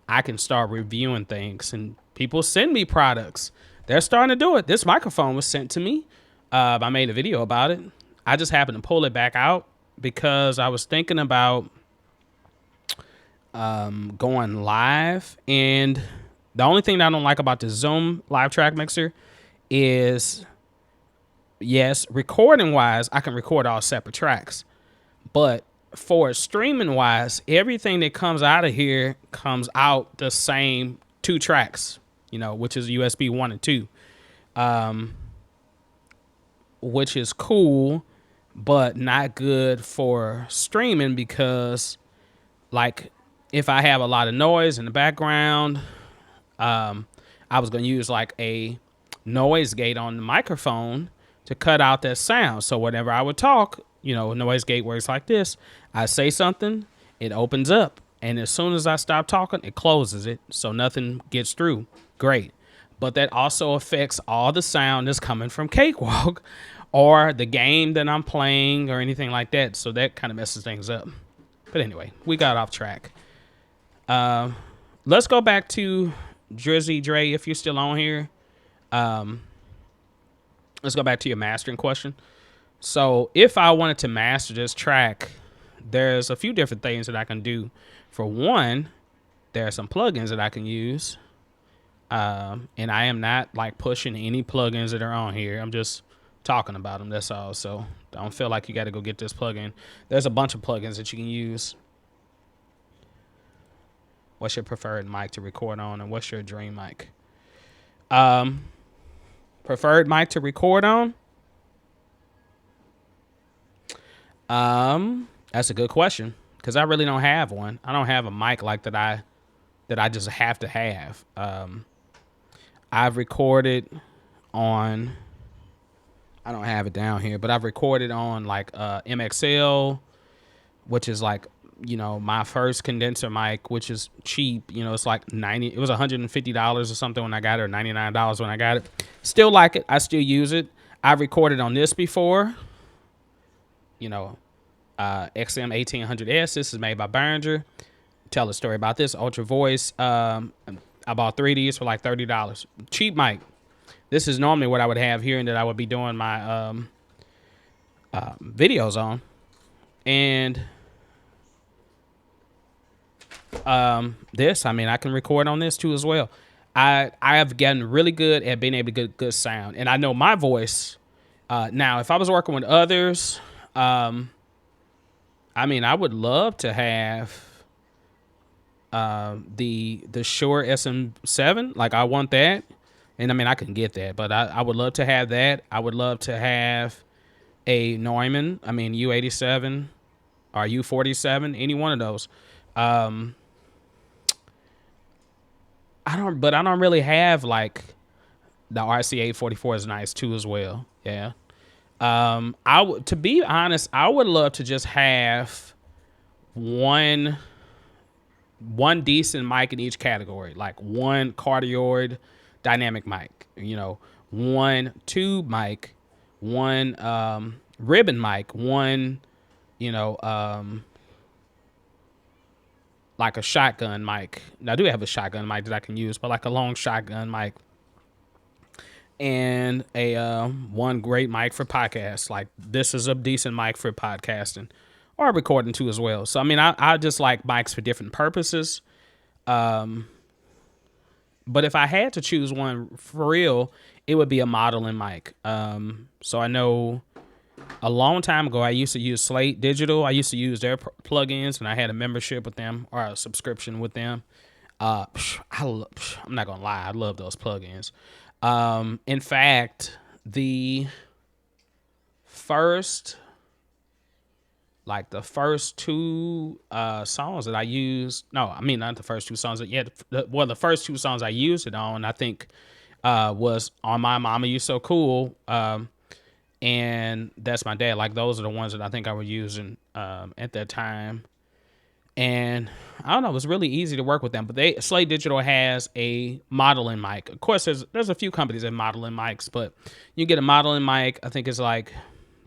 I can start reviewing things and people send me products. They're starting to do it. This microphone was sent to me. I made a video about it. I just happened to pull it back out because I was thinking about going live. And the only thing that I don't like about the Zoom live track mixer is, yes, recording wise, I can record all separate tracks. But for streaming wise, everything that comes out of here comes out the same 2 tracks, you know, which is USB 1 and 2, which is cool, but not good for streaming because, like, if I have a lot of noise in the background, I was going to use like a noise gate on the microphone to cut out that sound. So whenever I would talk, you know, noise gate works like this. I say something, it opens up. And as soon as I stop talking, it closes it. So nothing gets through. Great. But that also affects all the sound that's coming from Cakewalk or the game that I'm playing or anything like that. So that kind of messes things up. But anyway, we got off track. Let's go back to Drizzy Dre, if you're still on here. Let's go back to your mastering question. So if I wanted to master this track, there's a few different things that I can do. For one, there are some plugins that I can use. And I am not like pushing any plugins that are on here. I'm just talking about them. That's all. So don't feel like you got to go get this plugin. There's a bunch of plugins that you can use. What's your preferred mic to record on, and what's your dream mic? Preferred mic to record on? That's a good question because I really don't have one. I don't have a mic like that I just have to have. I've recorded on, I don't have it down here, but I've recorded on like MXL, which is like, you know, my first condenser mic, which is cheap. You know, it's like it was $150 or something when I got it, or $99 when I got it. Still like it. I still use it. I've recorded on this before. You know, XM 1800S. This is made by Behringer. Tell a story about this. Ultra Voice. I bought 3 of these for like $30. Cheap mic. This is normally what I would have here and that I would be doing my videos on. And this, I mean, I can record on this too as well. I have gotten really good at being able to get good sound. And I know my voice. Now, if I was working with others, I mean, I would love to have the Shure SM7. Like, I want that. And I mean, I can get that, but I would love to have that. I would love to have a Neumann, I mean, U87 or U47, any one of those. I don't really have like the RCA44 is nice too as well. Yeah. To be honest, I would love to just have one one decent mic in each category, like one cardioid dynamic mic, you know, one tube mic, one ribbon mic, one, you know, like a shotgun mic. Now, I do have a shotgun mic that I can use, but like a long shotgun mic, and a one great mic for podcasts. Like this is a decent mic for podcasting or recording too as well. So I mean, I just like mics for different purposes. But if I had to choose one for real, it would be a modeling mic. So I know a long time ago I used to use Slate Digital. I used to use their plugins, and I had a membership with them or a subscription with them. I'm not gonna lie, I love those plugins. In fact, the first two songs that I used, no, I mean not the first two songs. The first two songs I used it on, I think, was on My Mama You So Cool, and That's My Dad. Like those are the ones that I think I was using at that time. And I don't know, it was really easy to work with them. But Slate Digital has a modeling mic. Of course, there's a few companies that modeling mics, but you get a modeling mic. I think it's like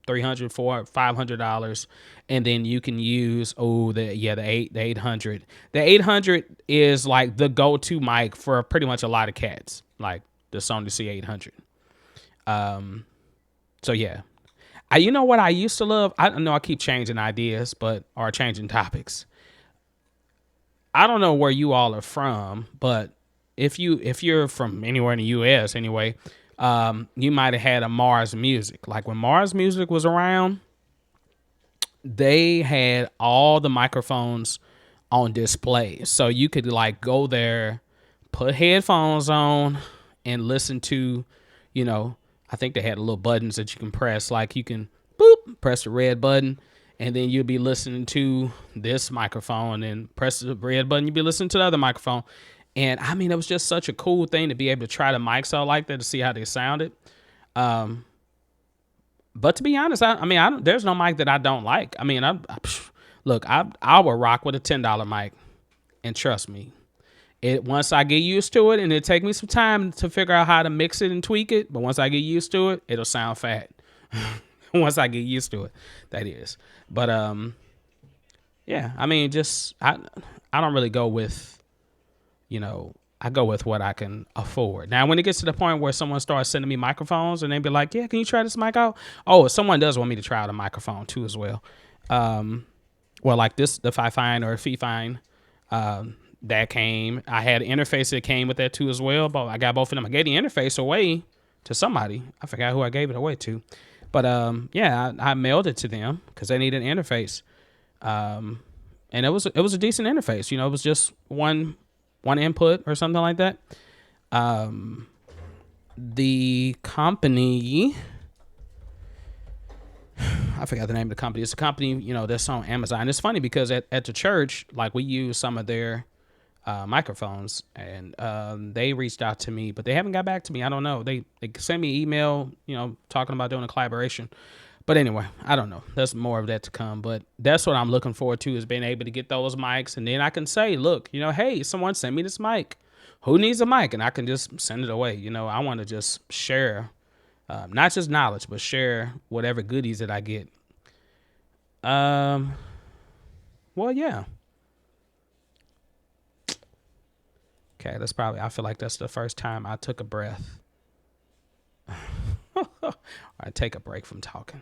$300, $500, and then you can use the 800. The 800 is like the go-to mic for pretty much a lot of cats, like the Sony C800. So yeah, you know what I used to love? I know I keep changing ideas, or changing topics. I don't know where you all are from, but if you're from anywhere in the U.S. anyway, you might have had a Mars Music. Like when Mars Music was around, they had all the microphones on display, so you could like go there, put headphones on, and listen to, you know, I think they had little buttons that you can press, like you can press the red button, and then you'll be listening to this microphone, and press the red button, you'll be listening to the other microphone. And I mean, it was just such a cool thing to be able to try the mics out like that to see how they sounded. But to be honest, there's no mic that I don't like. I mean, I will rock with a $10 mic, and trust me, once I get used to it, and it take me some time to figure out how to mix it and tweak it, but once I get used to it, it'll sound fat. Once I get used to it, that is. But yeah, I mean, just I don't really go with, you know, I go with what I can afford. Now, when it gets to the point where someone starts sending me microphones and they be like, yeah, can you try this mic out? Oh, someone does want me to try out a microphone too as well. Well, like the Fifine or Fifine, that came. I had an interface that came with that too as well, but I got both of them. I gave the interface away to somebody. I forgot who I gave it away to. But yeah, I mailed it to them because they needed an interface. And it was a decent interface. You know, it was just one input or something like that. The company, I forgot the name of the company. It's a company, you know, that's on Amazon. It's funny because at the church, like we use some of their microphones, and they reached out to me, but they haven't got back to me. I don't know. They sent me an email, you know, talking about doing a collaboration. But anyway, I don't know. There's more of that to come. But that's what I'm looking forward to, is being able to get those mics. And then I can say, look, you know, hey, someone sent me this mic. Who needs a mic? And I can just send it away. You know, I want to just share, not just knowledge, but share whatever goodies that I get. Well, yeah. Okay, I feel like that's the first time I took a breath. I take a break from talking.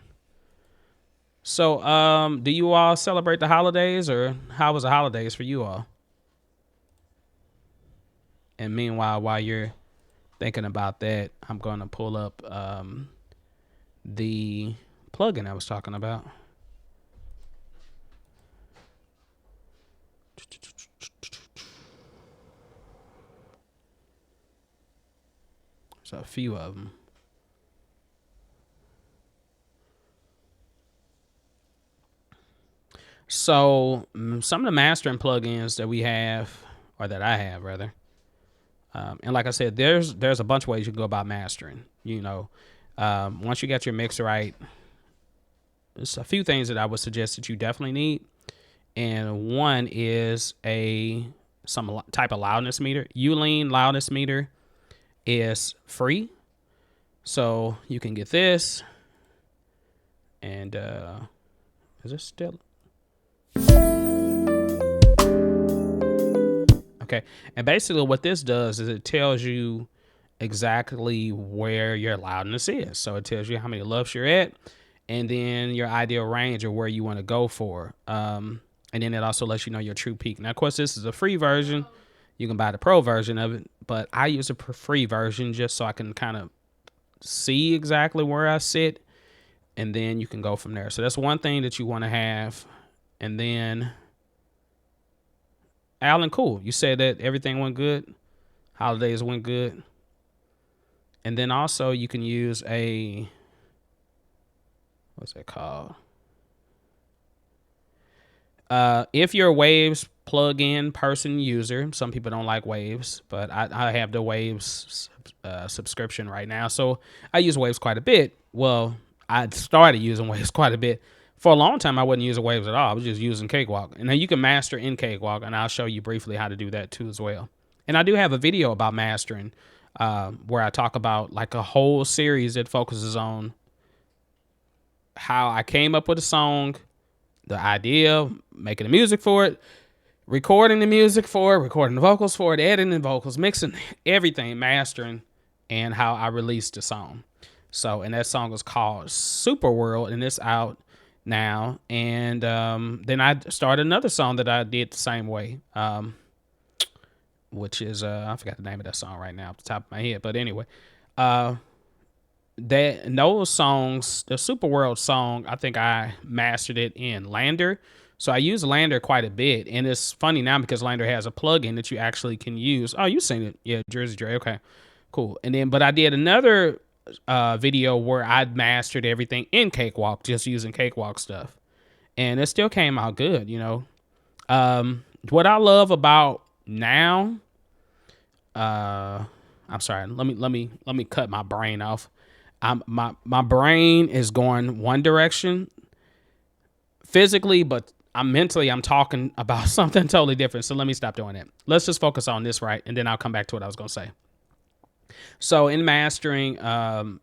So, do you all celebrate the holidays, or how was the holidays for you all? And meanwhile, while you're thinking about that, I'm going to pull up the plugin I was talking about. So a few of them. So some of the mastering plugins that we have, or that I have rather, and like I said, there's a bunch of ways you can go about mastering. You know, once you get your mix right, there's a few things that I would suggest that you definitely need. And one is a some type of loudness meter. Ulean loudness meter is free, so you can get this. And is this still okay? And basically what this does is it tells you exactly where your loudness is. So it tells you how many LUFS you're at, and then your ideal range or where you want to go for. And then it also lets you know your true peak. Now, of course, this is a free version. You can buy the pro version of it, but I use a free version just so I can kind of see exactly where I sit, and then you can go from there. So that's one thing that you want to have. And then, Alan, cool. You said that everything went good. Holidays went good. And then also you can use a, what's it called? If you're a Waves plugin person user, some people don't like Waves, but I have the Waves subscription right now. So I use Waves quite a bit. Well, I started using Waves quite a bit. For a long time, I wasn't using Waves at all. I was just using Cakewalk. And then you can master in Cakewalk, and I'll show you briefly how to do that too as well. And I do have a video about mastering where I talk about like a whole series that focuses on how I came up with a song, the idea, making the music for it, recording the music for it, recording the vocals for it, editing the vocals, mixing everything, mastering, and how I released the song. So, and that song is called Super World, and it's out now. And then I started another song that I did the same way, which is I forgot the name of that song right now off the top of my head, but anyway, those songs, the Super World song, I think I mastered it in Lander. So I use Lander quite a bit, and it's funny now because Lander has a plugin that you actually can use. Oh, you've seen it, yeah, Jersey Dre. Okay, cool. And then, but I did another video where I mastered everything in Cakewalk, just using Cakewalk stuff, and it still came out good. You know, what I love about now, I'm sorry, let me cut my brain off. My brain is going one direction physically, but I'm talking about something totally different. So let me stop doing that. Let's just focus on this, right? And then I'll come back to what I was going to say. So in mastering, one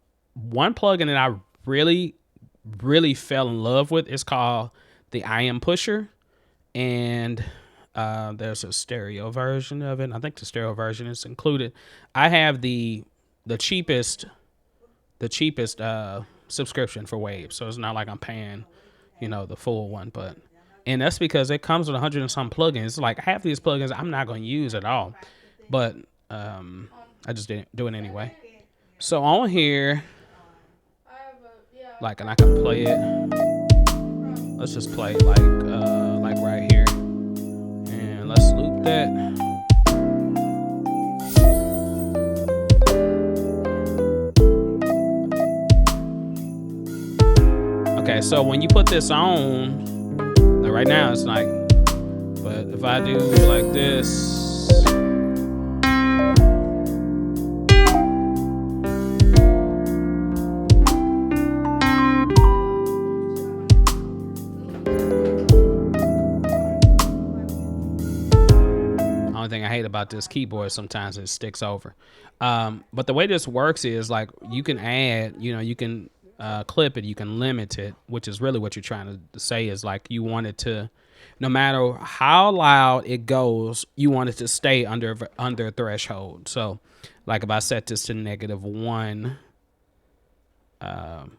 plugin that I really, really fell in love with is called the I Am Pusher. And there's a stereo version of it. I think the stereo version is included. I have the cheapest subscription for Waves, so it's not like I'm paying, you know, the full one. But and that's because it comes with 100 and some plugins. Like half these plugins I'm not going to use at all, but I just didn't do it anyway. So on here, like, and I can play it. Let's just play like right here, and let's loop that. Okay, so when you put this on, like right now it's like, but if I do like this, only thing I hate about this keyboard sometimes it sticks over. But the way this works is like you can add, you know, you can clip it, you can limit it, which is really what you're trying to say is like you want it to, no matter how loud it goes, you want it to stay under a threshold. So like if I set this to -1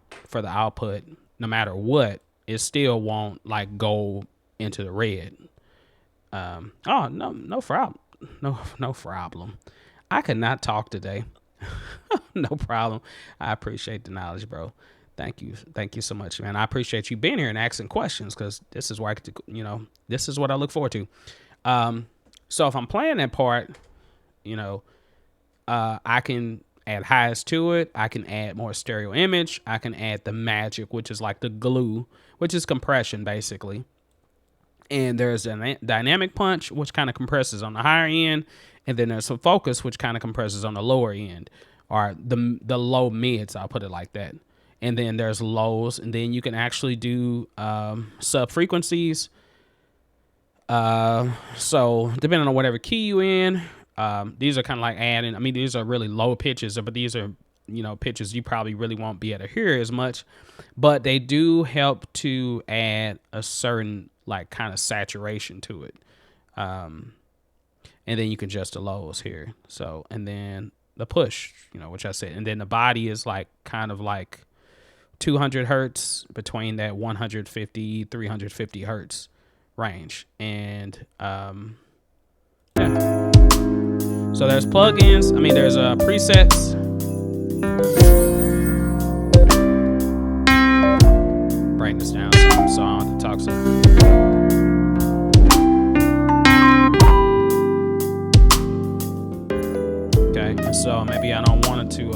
for the output, no matter what, it still won't like go into the red. Oh, no problem. No problem. I could not talk today. No problem. I appreciate the knowledge, bro. Thank you so much, man. I appreciate you being here and asking questions, because this is where I get to, you know, this is what I look forward to. So if I'm playing that part, you know, I can add highs to it. I can add more stereo image. I can add the magic, which is like the glue, which is compression basically. And there's a dynamic punch, which kind of compresses on the higher end. And then there's some focus, which kind of compresses on the lower end, or the low mids, I'll put it like that. And then there's lows, and then you can actually do sub frequencies. So depending on whatever key you in, these are kind of like adding, I mean, these are really low pitches, but these are, you know, pitches you probably really won't be able to hear as much, but they do help to add a certain like kind of saturation to it. And then you can adjust the lows here. So, and then the push, you know, which I said, and then the body is like kind of like 200 hertz between that 150, 350 hertz range. And yeah. So there's plugins. I mean, there's presets. Break this down so I don't have to talk so. Okay, so maybe I don't want it to.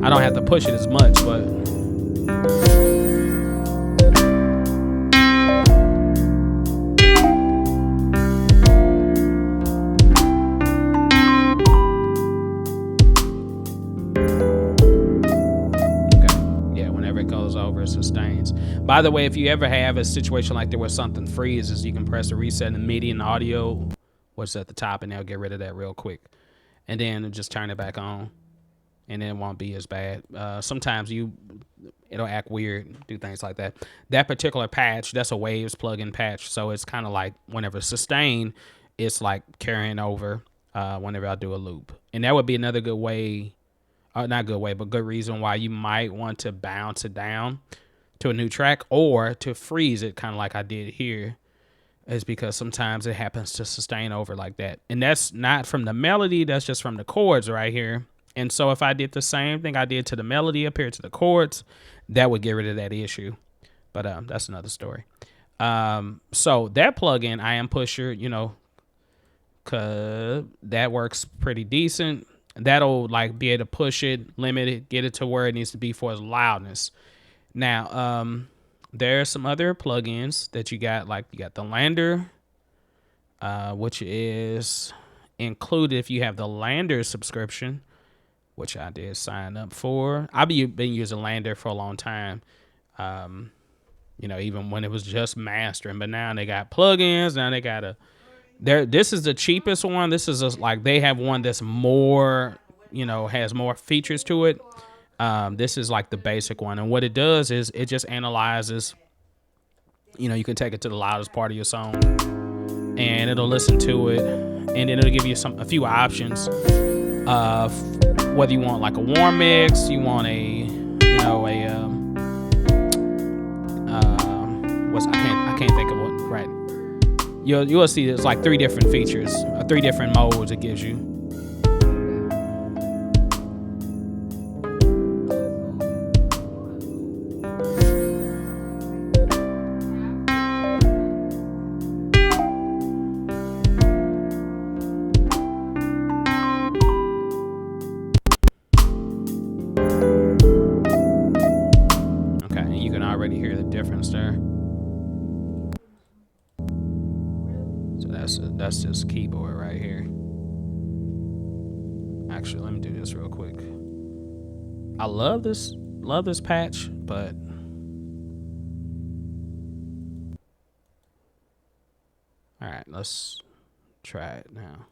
I don't have to push it as much, but. Sustains. By the way, if you ever have a situation like there where something freezes, you can press the reset in the MIDI and audio, what's at the top, and they'll get rid of that real quick. And then just turn it back on, and then it won't be as bad. Sometimes it'll act weird, do things like that. That particular patch, that's a Waves plugin patch, so it's kind of like whenever sustain, it's like carrying over whenever I do a loop. And that would be another good way. Not good way, but good reason why you might want to bounce it down to a new track or to freeze it, kind of like I did here, is because sometimes it happens to sustain over like that. And that's not from the melody, that's just from the chords right here. And so if I did the same thing I did to the melody up here to the chords, that would get rid of that issue. But that's another story. So that plugin, I Am Pusher, you know, cause that works pretty decent. That'll like be able to push it, limit it, get it to where it needs to be for its loudness. Now, there's some other plugins that you got, like you got the Lander, which is included if you have the Lander subscription, which I did sign up for. I've been using Lander for a long time, you know, even when it was just mastering, but now they got plugins. Now they got this is the cheapest one. This is like they have one that's more, you know, has more features to it. This is like the basic one. And what it does is it just analyzes, you know, you can take it to the loudest part of your song and it'll listen to it. And then it'll give you a few options. Whether you want like a warm mix, you want I can't think of what, right. You'll see there's like 3 different features, 3 different modes it gives you. Okay, and you can already hear the difference there. That's just keyboard right here. Actually, let me do this real quick. I love this patch, but all right, let's try it now.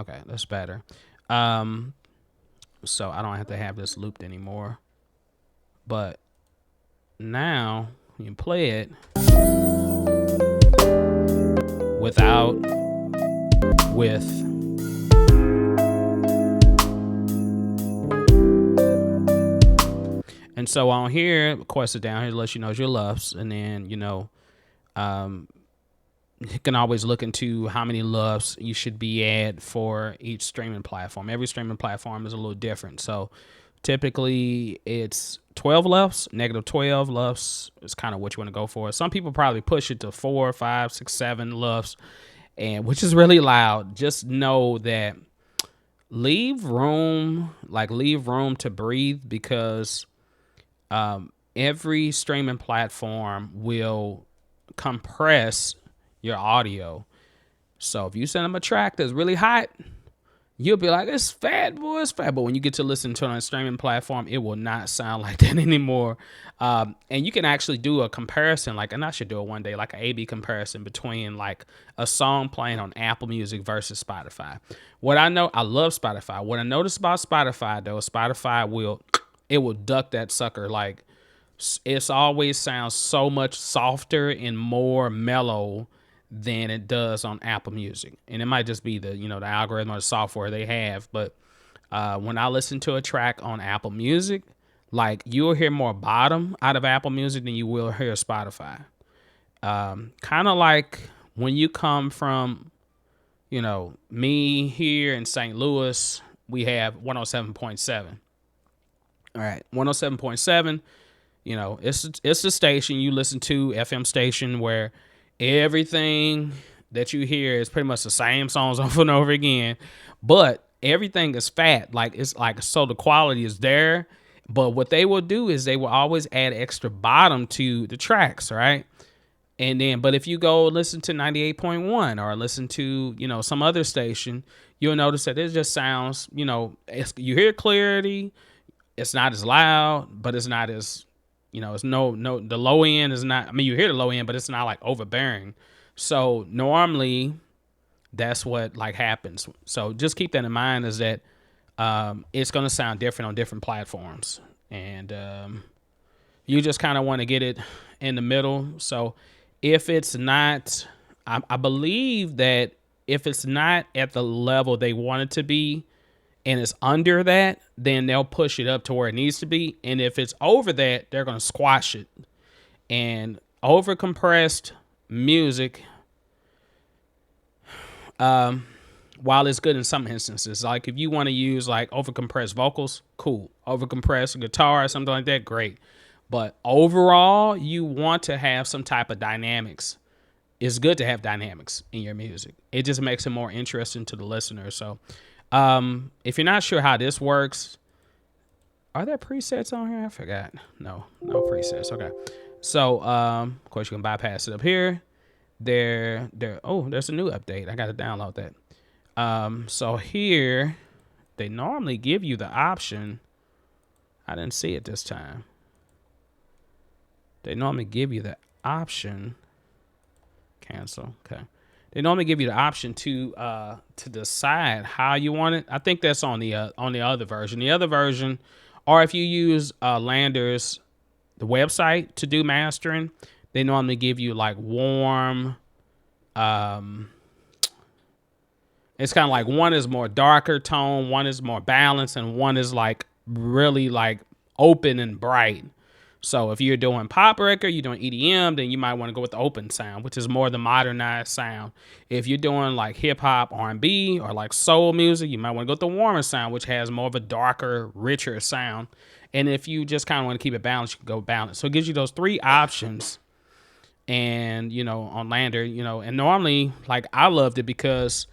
Okay, that's better. So I don't have to have this looped anymore. But now you can play it without, with, and so on here, of course, it down here lets you know your LUFS, and then, you know, you can always look into how many LUFS you should be at for each streaming platform. Every streaming platform is a little different. So typically it's 12 LUFS, negative 12 LUFS is kind of what you want to go for. Some people probably push it to 4, 5, 6, 7 LUFS, and which is really loud. Just know that leave room to breathe, because every streaming platform will compress your audio. So if you send them a track that's really hot, you'll be like, it's fat, boy, it's fat. But when you get to listen to it on a streaming platform, it will not sound like that anymore. And you can actually do a comparison, like, and I should do it one day, like an A/B comparison between like a song playing on Apple Music versus Spotify. What I know, I love Spotify. What I noticed about Spotify though, Spotify will duck that sucker. Like, it's always sounds so much softer and more mellow than it does on Apple Music. And it might just be the, the algorithm or the software they have. But when I listen to a track on Apple Music, like, you'll hear more bottom out of Apple Music than you will hear Spotify. Kind of like when you come from, me here in St. Louis, we have 107.7. All right, 107.7. It's a station you listen to, FM station, where everything that you hear is pretty much the same songs over and over again, but everything is fat. Like, it's like, so the quality is there, but what they will do is they will always add extra bottom to the tracks, right? And then, but if you go listen to 98.1 or listen to, some other station, you'll notice that it just sounds, you hear clarity. It's not as loud, but it's not as, it's no, the low end is not, I mean, you hear the low end, but it's not like overbearing. So normally that's what like happens. So just keep that in mind, is that it's going to sound different on different platforms. And you just kind of want to get it in the middle. So if it's not, I believe that if it's not at the level they want it to be, and it's under that, then they'll push it up to where it needs to be. And if it's over that, they're going to squash it. And over compressed music, while it's good in some instances, like if you want to use like over compressed vocals, cool. Over compressed guitar or something like that, great. But overall, you want to have some type of dynamics. It's good to have dynamics in your music. It just makes it more interesting to the listener. So if you're not sure how this works, are there presets on here? I forgot. No presets. Okay. So, of course you can bypass it up here. Oh, there's a new update. I got to download that. So here they normally give you the option. I didn't see it this time. They normally give you the option. Cancel. Okay. They normally give you the option to decide how you want it. I think that's on the other version. The other version, or if you use Lander's the website to do mastering, they normally give you like warm. It's kind of like one is more darker tone, one is more balanced, and one is like really like open and bright. So if you're doing pop record, you're doing EDM, then you might want to go with the open sound, which is more the modernized sound. If you're doing like hip hop, R&B, or like soul music, you might want to go with the warmer sound, which has more of a darker, richer sound. And if you just kind of want to keep it balanced, you can go balanced. So it gives you those three options. And, on Lander, and normally, like, I loved it because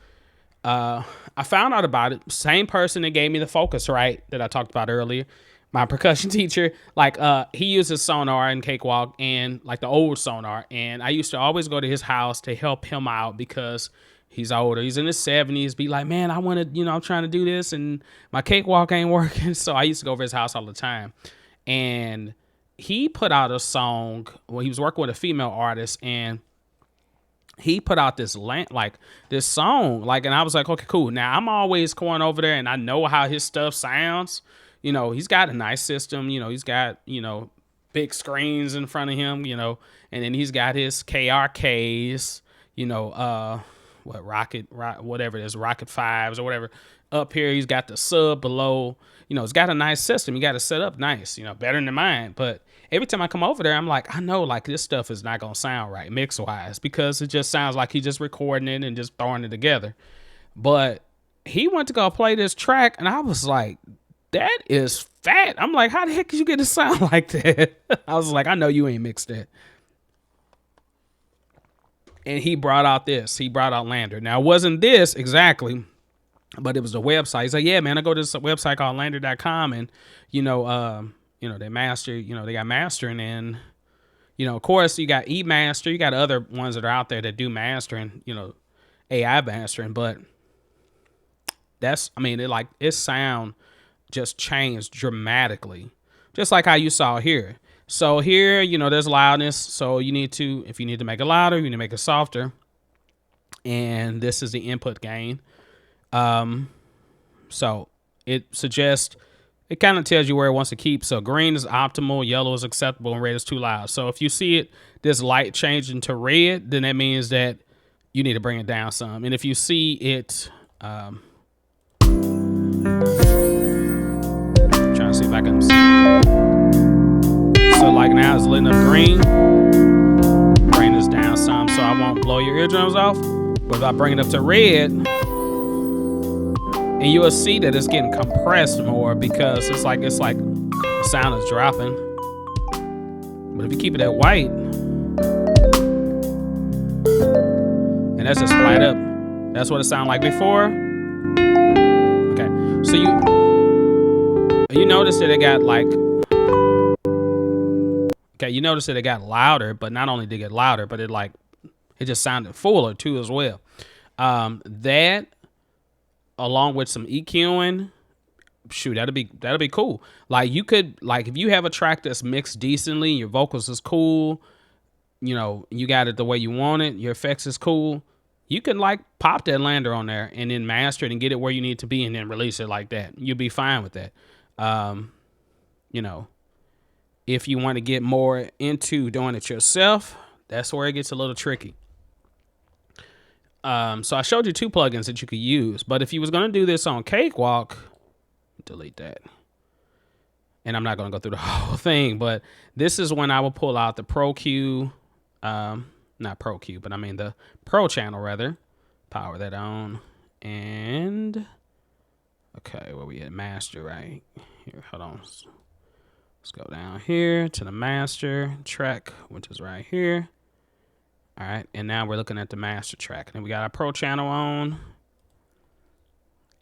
I found out about it. Same person that gave me the Focusrite that I talked about earlier. My percussion teacher, like, he uses Sonar and Cakewalk and like the old Sonar. And I used to always go to his house to help him out because he's older. He's in his 70s. Be like, man, I want to, I'm trying to do this and my Cakewalk ain't working. So I used to go over his house all the time. And he put out a song. Well, he was working with a female artist, and he put out this song. Like, and I was like, okay, cool. Now I'm always going over there, and I know how his stuff sounds. He's got a nice system. He's got big screens in front of him. And then he's got his KRKs. Whatever it is, Rocket 5s or whatever. Up here, he's got the sub below. It's got a nice system. You got to set up nice, better than mine. But every time I come over there, I'm like, I know, like, this stuff is not going to sound right mix-wise because it just sounds like he's just recording it and just throwing it together. But he went to go play this track, and I was like, that is fat. I'm like, how the heck did you get it sound like that? I was like, I know you ain't mixed that. And he brought out this. He brought out Lander. Now, it wasn't this exactly, but it was a website. He's like, yeah, man, I go to this website called lander.com, and, they master, they got mastering, and, of course, you got eMaster. You got other ones that are out there that do mastering, AI mastering, but that's, I mean, its sound just changed dramatically, just like how you saw here. So here, you know, there's loudness. So you need to, if you need to make it louder, you need to make it softer. And this is the input gain. So it suggests, it kind of tells you where it wants to keep. So green is optimal, yellow is acceptable, and red is too loud. So if you see it, this light changing to red, then that means that you need to bring it down some. And if you see it, trying to see if I can see. So like now it's lit up green. Bring this down some so I won't blow your eardrums off. But if I bring it up to red, and you will see that it's getting compressed more because it's like the sound is dropping. But if you keep it at white, and that's just flat up, that's what it sounded like before. Okay, so you notice that it got like, okay, you notice that it got louder, but not only did it get louder, but it just sounded fuller too as well. That, along with some EQing, shoot, that'd be cool. Like you could, like if you have a track that's mixed decently, your vocals is cool, you know, you got it the way you want it, your effects is cool, you can like pop that lander on there and then master it and get it where you need to be and then release it like that. You'll be fine with that. You know, if you want to get more into doing it yourself, that's where it gets a little tricky. So I showed you 2 plugins that you could use, but if you was going to do this on Cakewalk, delete that. And I'm not going to go through the whole thing, but this is when I will pull out the Pro Q, not Pro Q, but I mean the Pro channel rather, power that on, and okay, where we at? Master right here. Hold on. Let's go down here to the master track, which is right here. All right, and now we're looking at the master track. And then we got our Pro channel on.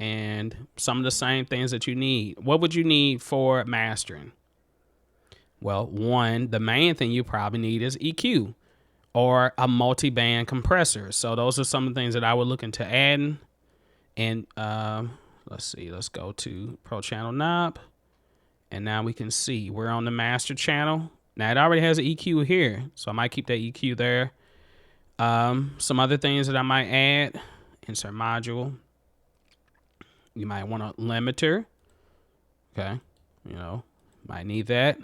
And some of the same things that you need. What would you need for mastering? Well, one, the main thing you probably need is EQ or a multi-band compressor. So those are some of the things that I would look into adding. And let's see, let's go to Pro channel knob. And now we can see we're on the master channel. Now it already has an EQ here, so I might keep that EQ there. Some other things that I might add, insert module. You might want a limiter. Okay, you know, might need that.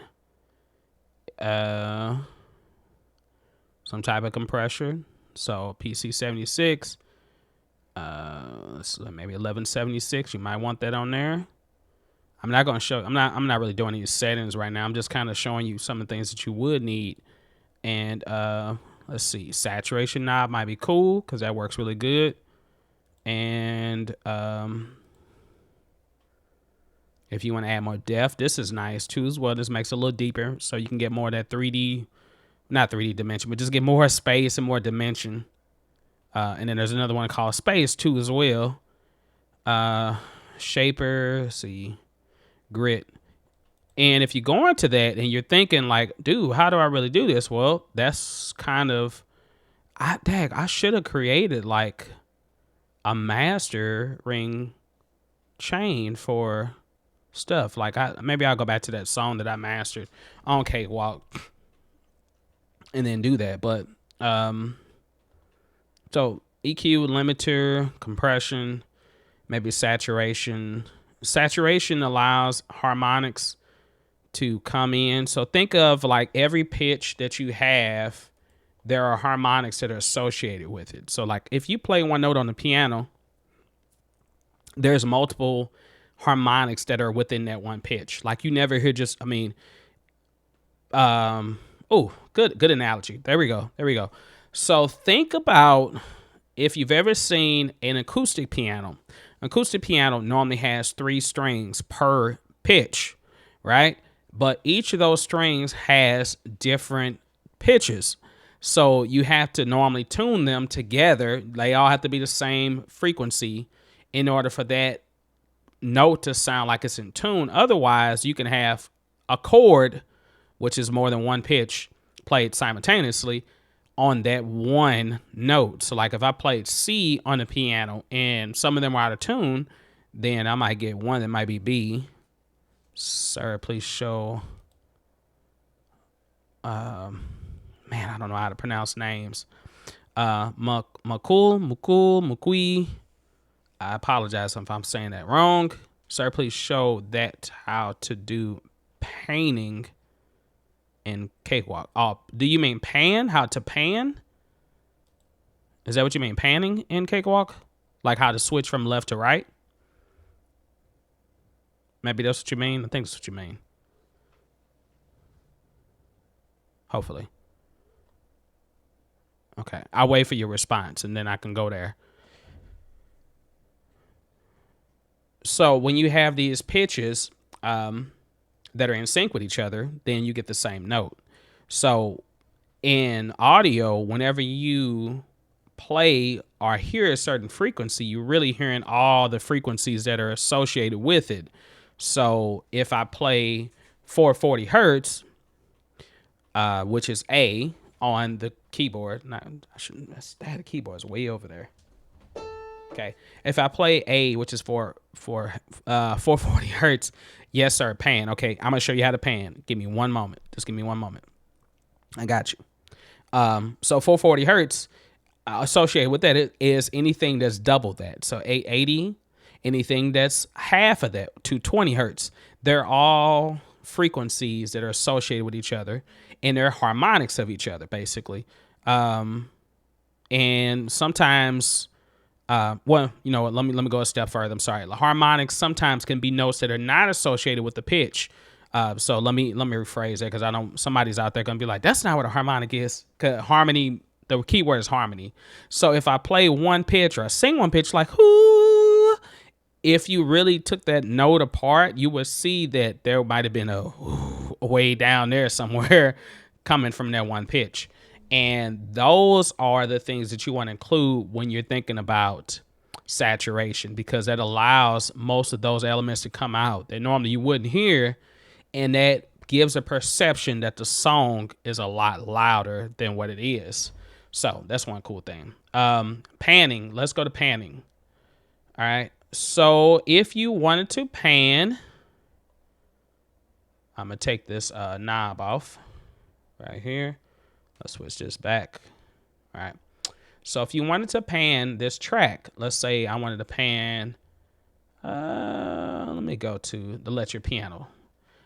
Some type of compressor. So PC76. Maybe 1176. You might want that on there. I'm not going to show. I'm not really doing any settings right now. I'm just kind of showing you some of the things that you would need. And let's see, saturation knob might be cool because that works really good. And if you want to add more depth, this is nice too as well. This makes it a little deeper so you can get more of that 3D, not 3D dimension, but just get more space and more dimension. And then there's another one called space too as well. Shaper, let's see, grit. And if you go into that and you're thinking like, dude, how do I really do this? Well, that's kind of, I should have created like a mastering chain for stuff. Like maybe I'll go back to that song that I mastered on Cakewalk and then do that. But so EQ, limiter, compression, maybe saturation. Saturation allows harmonics to come in. So think of like every pitch that you have, there are harmonics that are associated with it. So like if you play one note on the piano, there's multiple harmonics that are within that one pitch. Like you never hear just, I mean, oh, good analogy. There we go. So think about if you've ever seen an acoustic piano. Acoustic piano normally has 3 strings per pitch, right? But each of those strings has different pitches. So you have to normally tune them together. They all have to be the same frequency in order for that note to sound like it's in tune. Otherwise, you can have a chord, which is more than one pitch, played simultaneously on that one note. So like if I played C on the piano and some of them are out of tune, Then I might get one that might be B. Sir, please show. Man, I don't know how to pronounce names. Mukui. I apologize if I'm saying that wrong. Sir, please show that how to do painting in Cakewalk. Oh, do you mean pan? How to pan? Is that what you mean? Panning in Cakewalk? Like how to switch from left to right? Maybe that's what you mean. I think that's what you mean. Hopefully. Okay. I'll wait for your response and then I can go there. So when you have these pitches that are in sync with each other, then you get the same note. So in audio, whenever you play or hear a certain frequency, you're really hearing all the frequencies that are associated with it. So if I play 440 hertz, which is A on the keyboard, I shouldn't, the keyboard's way over there. Okay, if I play A, which is for 440 hertz, yes sir, pan. Okay, I'm gonna show you how to pan. Give me one moment. Just give me one moment. I got you. So 440 hertz associated with that is anything that's double that. So 880, anything that's half of that, 220 hertz. They're all frequencies that are associated with each other, and they're harmonics of each other, basically. And sometimes. Well, you know what? Let me go a step further. I'm sorry. The harmonics sometimes can be notes that are not associated with the pitch. So let me rephrase that, because I know somebody's out there gonna be like, that's not what a harmonic is. 'Cause harmony, the key word is harmony. So if I play one pitch or I sing one pitch like whoo, if you really took that note apart, you would see that there might have been a way down there somewhere coming from that one pitch. And those are the things that you want to include when you're thinking about saturation, because that allows most of those elements to come out that normally you wouldn't hear. And that gives a perception that the song is a lot louder than what it is. So that's one cool thing. Panning. Let's go to panning. All right. So if you wanted to pan, I'm going to take this knob off right here. Let's switch this back. All right. So if you wanted to pan this track, let's say I wanted to pan, let me go to the electric piano.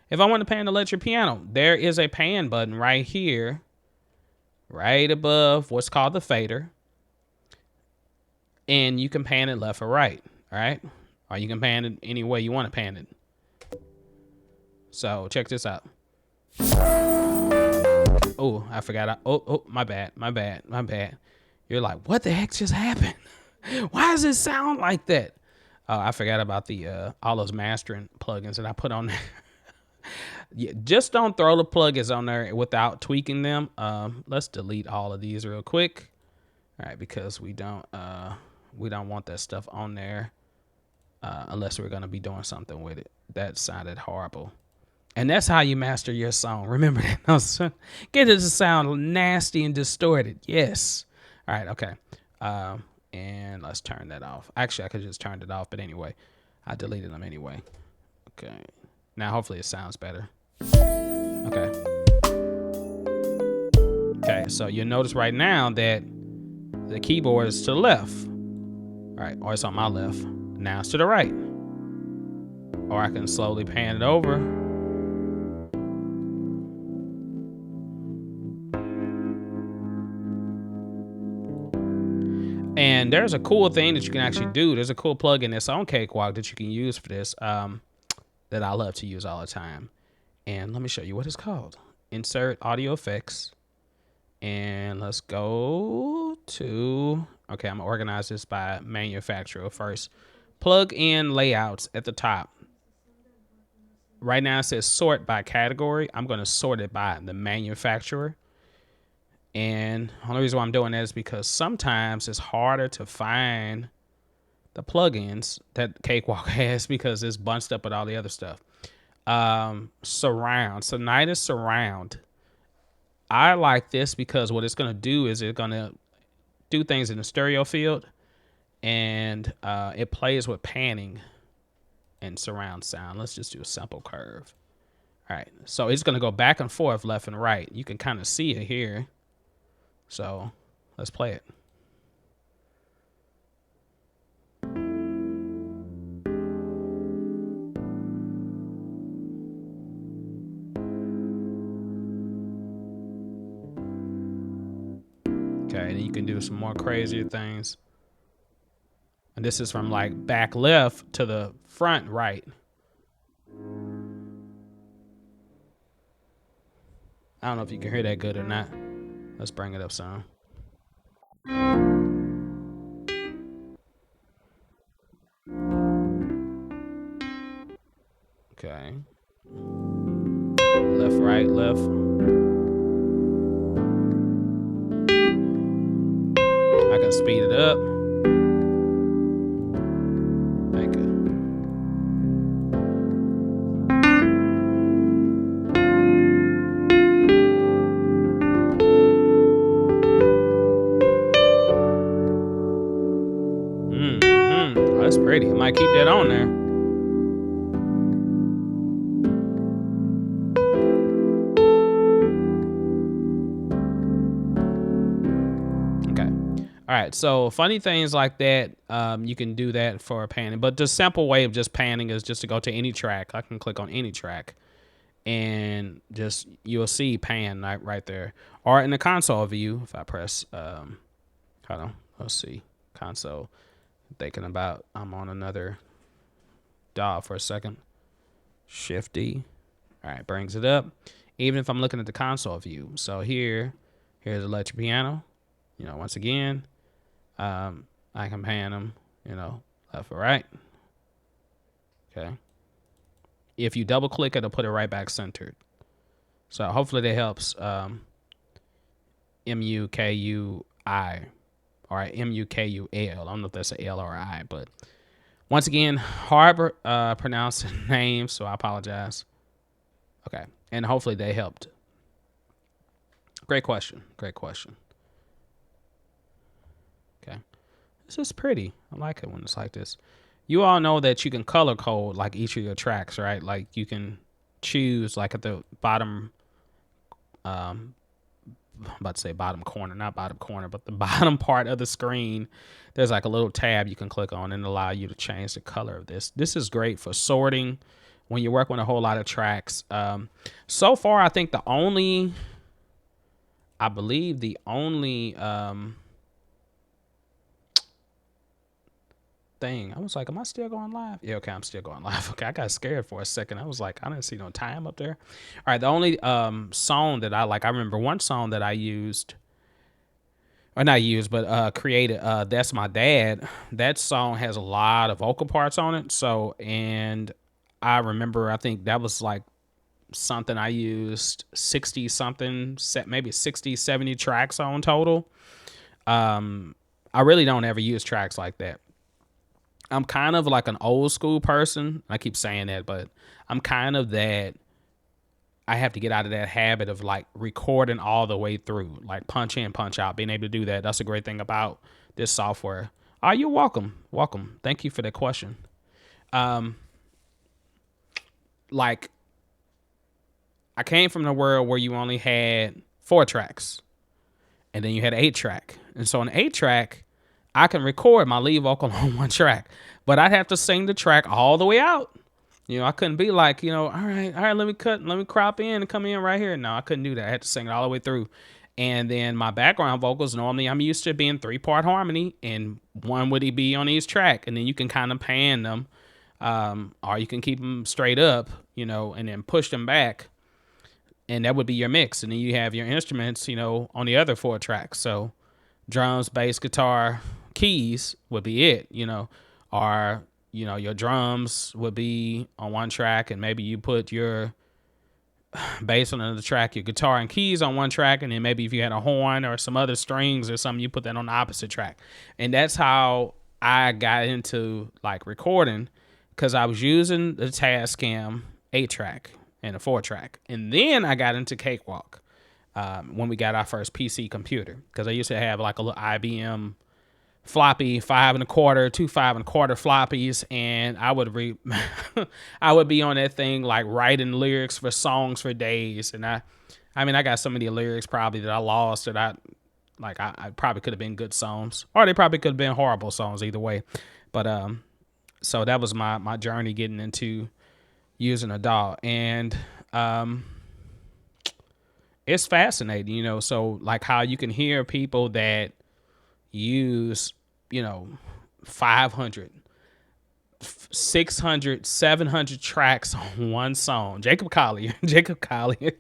If I want to pan the electric piano, there is a pan button right here, right above what's called the fader. And you can pan it left or right. All right. Or you can pan it any way you want to pan it. So check this out. Oh, I forgot. My bad. You're like, what the heck just happened? Why does it sound like that? Oh, I forgot about the all those mastering plugins that I put on there. Yeah, just don't throw the plugins on there without tweaking them. Let's delete all of these real quick. All right, because we don't want that stuff on there unless we're gonna be doing something with it. That sounded horrible. And that's how you master your song. Remember that. Get it to sound nasty and distorted. Yes. All right. Okay. And let's turn that off. Actually, I could just turn it off. But anyway, I deleted them anyway. Okay. Now, hopefully it sounds better. Okay. Okay. So you'll notice right now that the keyboard is to the left. All right. Or it's on my left. Now it's to the right. Or I can slowly pan it over. And there's a cool thing that you can actually do. There's a cool plugin that's on Cakewalk that you can use for this that I love to use all the time. And let me show you what it's called. Insert audio effects. And let's go to, okay, I'm gonna organize this by manufacturer first. Plug in layouts at the top. Right now it says sort by category. I'm gonna sort it by the manufacturer. And the only reason why I'm doing that is because sometimes it's harder to find the plugins that Cakewalk has because it's bunched up with all the other stuff. Surround. Sonitis Surround. I like this because what it's going to do is it's going to do things in the stereo field, and it plays with panning. and surround sound. Let's just do a simple curve. All right, so it's gonna go back and forth, left and right. You can kind of see it here. So let's play it. Okay, and you can do some more crazier things. And this is from like back left to the front right. I don't know if you can hear that good or not. Let's bring it up some. Okay. Left, right, left. I can speed it up. Thank you. Oh, that's pretty. I might keep that on there. All right, so funny things like that, you can do that for panning. But the simple way of just panning is just to go to any track. I can click on any track, and just you'll see pan right there. Or in the console view, if I press, hold on, let's see, console. Thinking about, I'm on another DAW for a second. Shift-D. All right, brings it up. Even if I'm looking at the console view. So here's electric piano. You know, once again. I can pan them, you know, left or right. Okay. If you double click, it'll put it right back centered. So hopefully that helps. M-U-K-U-I or M-U-K-U-L. I don't know if that's an L or an I, but once again, hard pronouncing names, so I apologize. Okay. And hopefully they helped. Great question. Great question. Okay. This is pretty. I like it when it's like this. You all know that you can color code like each of your tracks, right? Like you can choose like at the bottom, I'm about to say bottom corner, not bottom corner, but the bottom part of the screen. There's like a little tab you can click on and allow you to change the color of this. This is great for sorting when you're working with a whole lot of tracks. So far, I think I believe the only thing. I was like, am I still going live? Yeah, okay, I'm still going live. Okay, I got scared for a second. I was like, I didn't see no time up there. All right, the only song that I like, I remember one song that I used, or not used, but created, That's My Dad. That song has a lot of vocal parts on it. So, and I remember, I think that was like something I used 60 something, maybe 60, 70 tracks on total. I really don't ever use tracks like that. I'm kind of like an old school person. I keep saying that, but I'm kind of that. I have to get out of that habit of like recording all the way through, like punch in, punch out, being able to do that. That's a great thing about this software. Oh, you're welcome. Welcome. Thank you for that question. Like I came from the world where you only had 4 tracks and then you had 8 track. And so on 8 track, I can record my lead vocal on 1 track, but I'd have to sing the track all the way out. You know, I couldn't be like, you know, all right, let me crop in and come in right here. No, I couldn't do that. I had to sing it all the way through. And then my background vocals, normally I'm used to being 3-part harmony, and 1 would be on each track. And then you can kind of pan them, or you can keep them straight up, you know, and then push them back. And that would be your mix. And then you have your instruments, you know, on the other 4 tracks. So drums, bass, guitar, keys would be it, you know, or, you know, your drums would be on 1 track, and maybe you put your bass on another track, your guitar and keys on 1 track, and then maybe if you had a horn or some other strings or something, you put that on the opposite track. And that's how I got into like recording, because I was using the Tascam 8-track and a 4-track. And then I got into Cakewalk when we got our first PC computer, because I used to have like a little IBM floppy 5 1/4, 2 5 1/4 floppies, and I would I would be on that thing like writing lyrics for songs for days. And I mean, I got so many lyrics probably that I lost that I probably could have been good songs, or they probably could have been horrible songs either way. But so that was my journey getting into using a DAW, and it's fascinating, you know. So like how you can hear people that use, you know, 500, 600, 700 tracks on one song. Jacob Collier. Jacob Collier.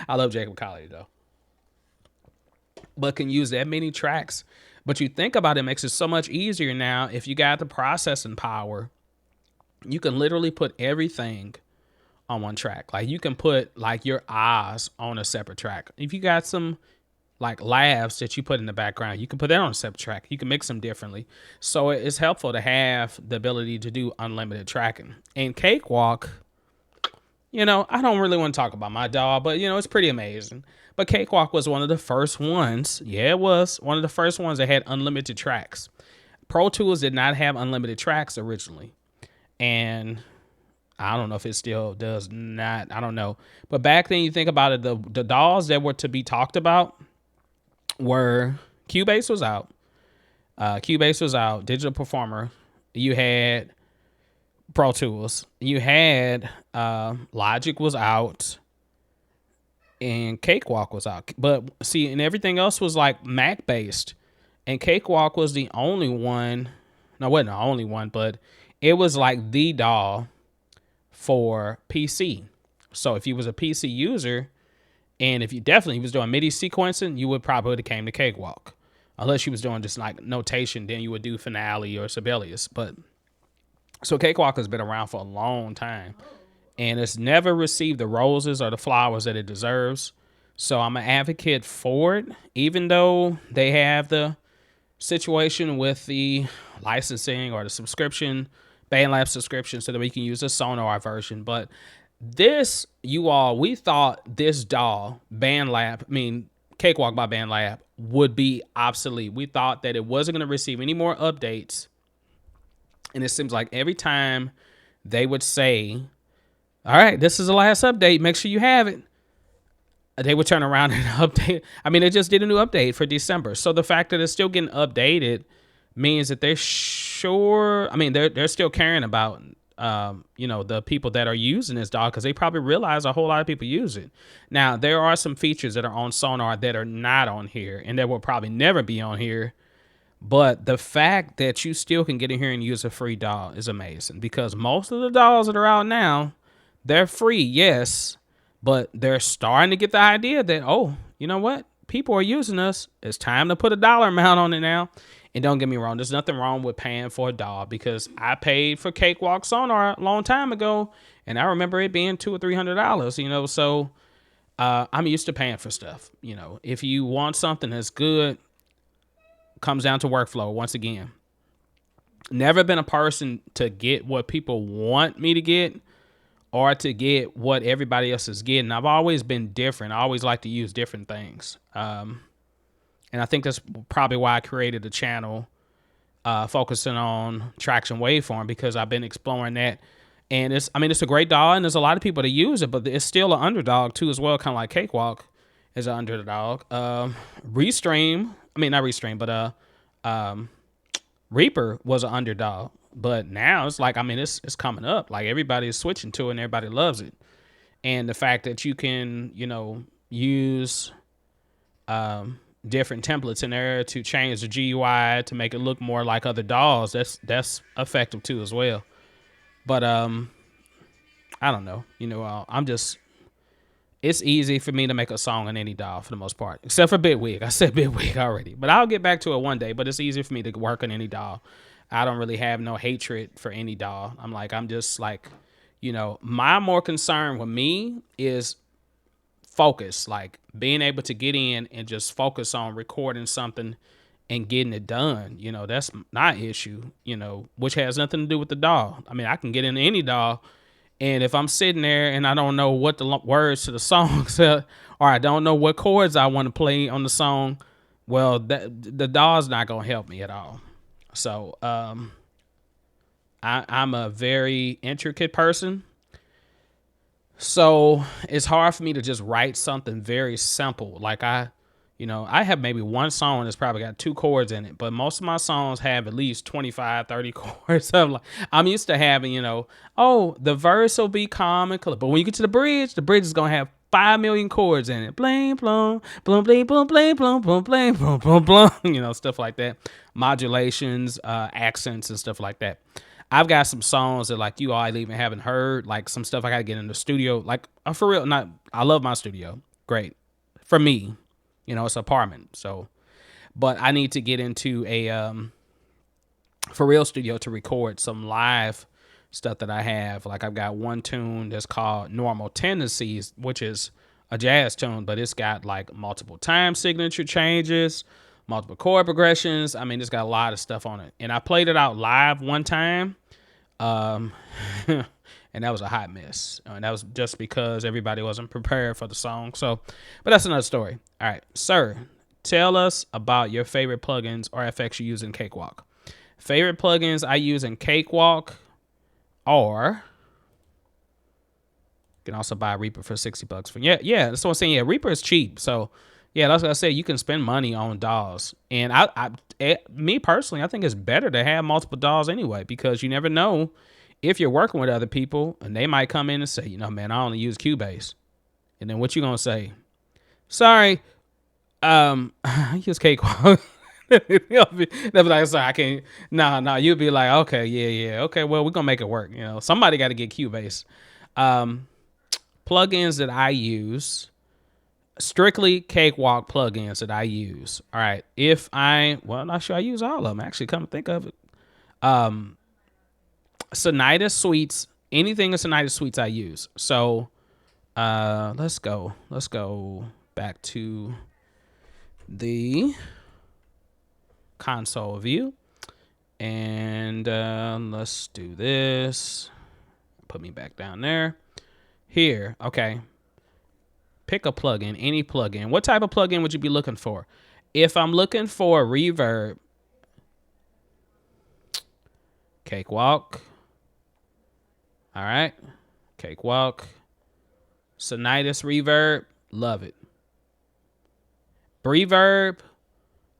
I love Jacob Collier though. But can use that many tracks. But you think about it, makes it so much easier now. If you got the processing power, you can literally put everything on one track. Like you can put like your eyes on a separate track. If you got some like laughs that you put in the background, you can put that on a separate track. You can mix them differently. So it's helpful to have the ability to do unlimited tracking. And Cakewalk, you know, I don't really want to talk about my DAW, but you know, it's pretty amazing. But Cakewalk was one of the first ones. Yeah, it was one of the first ones that had unlimited tracks. Pro Tools did not have unlimited tracks originally. And I don't know if it still does not. I don't know. But back then, you think about it, the DAWs that were to be talked about were Cubase was out. Cubase was out. Digital Performer. You had Pro Tools. You had Logic was out. And Cakewalk was out. But see, and everything else was like Mac based. And Cakewalk was the only one. No, it wasn't the only one, but it was like the DAW for PC. So if you was a PC user, and if you definitely was doing MIDI sequencing, you would probably have came to Cakewalk. Unless you was doing just like notation, then you would do Finale or Sibelius. But so Cakewalk has been around for a long time, and it's never received the roses or the flowers that it deserves. So I'm an advocate for it, even though they have the situation with the licensing or the subscription, Bandlab subscription, so that we can use a sonar version. But this, we thought this DAW, Cakewalk by Bandlab, would be obsolete. We thought that it wasn't going to receive any more updates. And it seems like every time they would say, all right, this is the last update, make sure you have it, they would turn around and update. I mean, they just did a new update for December. So the fact that it's still getting updated means that they're sure, I mean, they're still caring about, you know, the people that are using this DAW, because they probably realize a whole lot of people use it. Now, there are some features that are on Sonar that are not on here, and that will probably never be on here. But the fact that you still can get in here and use a free DAW is amazing, because most of the DAWs that are out now, they're free, yes, but they're starting to get the idea that, oh, you know what? People are using us. It's time to put a dollar amount on it now. And don't get me wrong, there's nothing wrong with paying for a DAW, because I paid for Cakewalk Sonar a long time ago, and I remember it being $200 or $300, you know. So I'm used to paying for stuff. You know, if you want something that's good, comes down to workflow once again. Never been a person to get what people want me to get, or to get what everybody else is getting. I've always been different. I always like to use different things. And I think that's probably why I created a channel focusing on traction waveform, because I've been exploring that. And it's a great DAW, and there's a lot of people that use it, but it's still an underdog too as well, kind of like Cakewalk is an underdog. Reaper was an underdog. But now it's like, it's coming up. Like, everybody's switching to it and everybody loves it. And the fact that you can, you know, use different templates in there to change the GUI to make it look more like other DAWs, that's effective too as well. But I don't know. You know, it's easy for me to make a song on any DAW for the most part, except for Bitwig. I said Bitwig already, but I'll get back to it one day. But it's easy for me to work on any DAW. I don't really have no hatred for any DAW. I'm just like, you know, my more concern with me is focus, like being able to get in and just focus on recording something and getting it done. You know, that's my issue, you know, which has nothing to do with the DAW. I mean, I can get into any DAW, and if I'm sitting there and I don't know what the words to the songs are, or I don't know what chords I want to play on the song, well, the DAW is not going to help me at all. So I'm a very intricate person. So it's hard for me to just write something very simple. Like I have maybe one song that's probably got 2 chords in it, but most of my songs have at least 25, 30 chords. I'm used to having, oh, the verse will be calm and clear. But when you get to the bridge is going to have 5 million chords in it. Bling, blum, blum, bling, blum, bling, blum, blum, bling, blum, blum, blum. Stuff like that. Modulations, accents, and stuff like that. I've got some songs that like you all even haven't heard, like some stuff I got to get in the studio. Like for real, I love my studio. Great. For me, it's an apartment. So, but I need to get into a for real studio to record some live stuff that I have. Like I've got one tune that's called Normal Tendencies, which is a jazz tune, but it's got like multiple time signature changes, multiple chord progressions. I mean, it's got a lot of stuff on it. And I played it out live one time. And that was a hot mess. And that was just because everybody wasn't prepared for the song. So, but that's another story. All right, sir, tell us about your favorite plugins or effects you use in Cakewalk. Favorite plugins I use in Cakewalk are, you can also buy Reaper for $60 for, yeah. That's what I'm saying. Yeah, Reaper is cheap. So yeah, that's what I said. You can spend money on DAWs. And me personally, I think it's better to have multiple DAWs anyway, because you never know if you're working with other people and they might come in and say, man, I only use Cubase. And then what you going to say? Sorry, I use Cakewalk. They'll be like, sorry, I can't. No, you'll be like, okay, yeah. Okay, well, we're going to make it work. Somebody got to get Cubase. Plugins that I use. Strictly Cakewalk plugins that I use. All right. I'm not sure I use all of them. Actually, come to think of it. Sonitis Suites. Anything in Sonitis Suites I use. So let's go back to the console view. And let's do this. Put me back down there. Here. Okay. Pick a plugin, any plugin. What type of plugin would you be looking for? If I'm looking for reverb, Cakewalk. All right. Cakewalk. Sonitis reverb, love it. Reverb,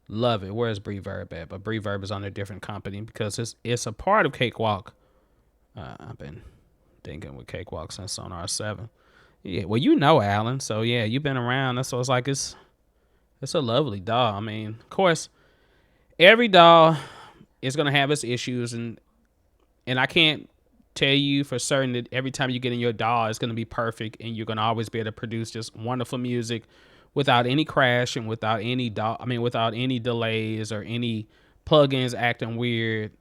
love it. Where's Reverb at? But Reverb is on a different company because it's a part of Cakewalk. I've been thinking with Cakewalk since Sonar 7. Yeah, well, Alan. So yeah, you've been around. So it's like it's a lovely DAW. I mean, of course, every DAW is gonna have its issues, and I can't tell you for certain that every time you get in your DAW, it's gonna be perfect, and you're gonna always be able to produce just wonderful music without any crash and without any without any delays or any plugins acting weird.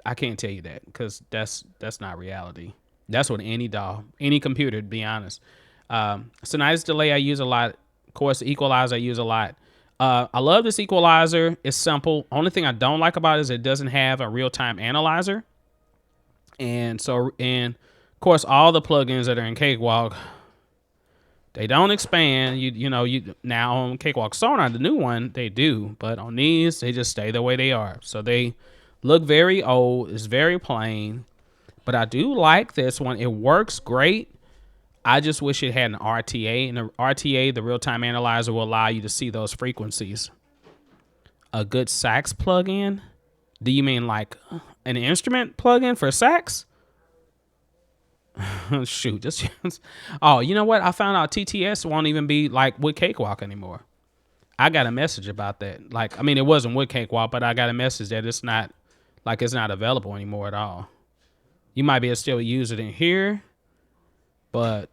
I can't tell you that because that's not reality. That's what any DAW, any computer, to be honest. Sonitis delay I use a lot. Of course, the equalizer I use a lot. I love this equalizer. It's simple. Only thing I don't like about it is it doesn't have a real-time analyzer. And of course, all the plugins that are in Cakewalk, they don't expand. You now on Cakewalk Sonar, the new one, they do. But on these, they just stay the way they are. So they look very old. It's very plain. But I do like this one. It works great. I just wish it had an RTA. And the RTA, the real-time analyzer, will allow you to see those frequencies. A good sax plugin? Do you mean like an instrument plugin for sax? Shoot, oh, you know what? I found out TTS won't even be like with Cakewalk anymore. I got a message about that. Like, I mean, it wasn't with Cakewalk, but I got a message that it's not available anymore at all. You might be able to still use it in here, but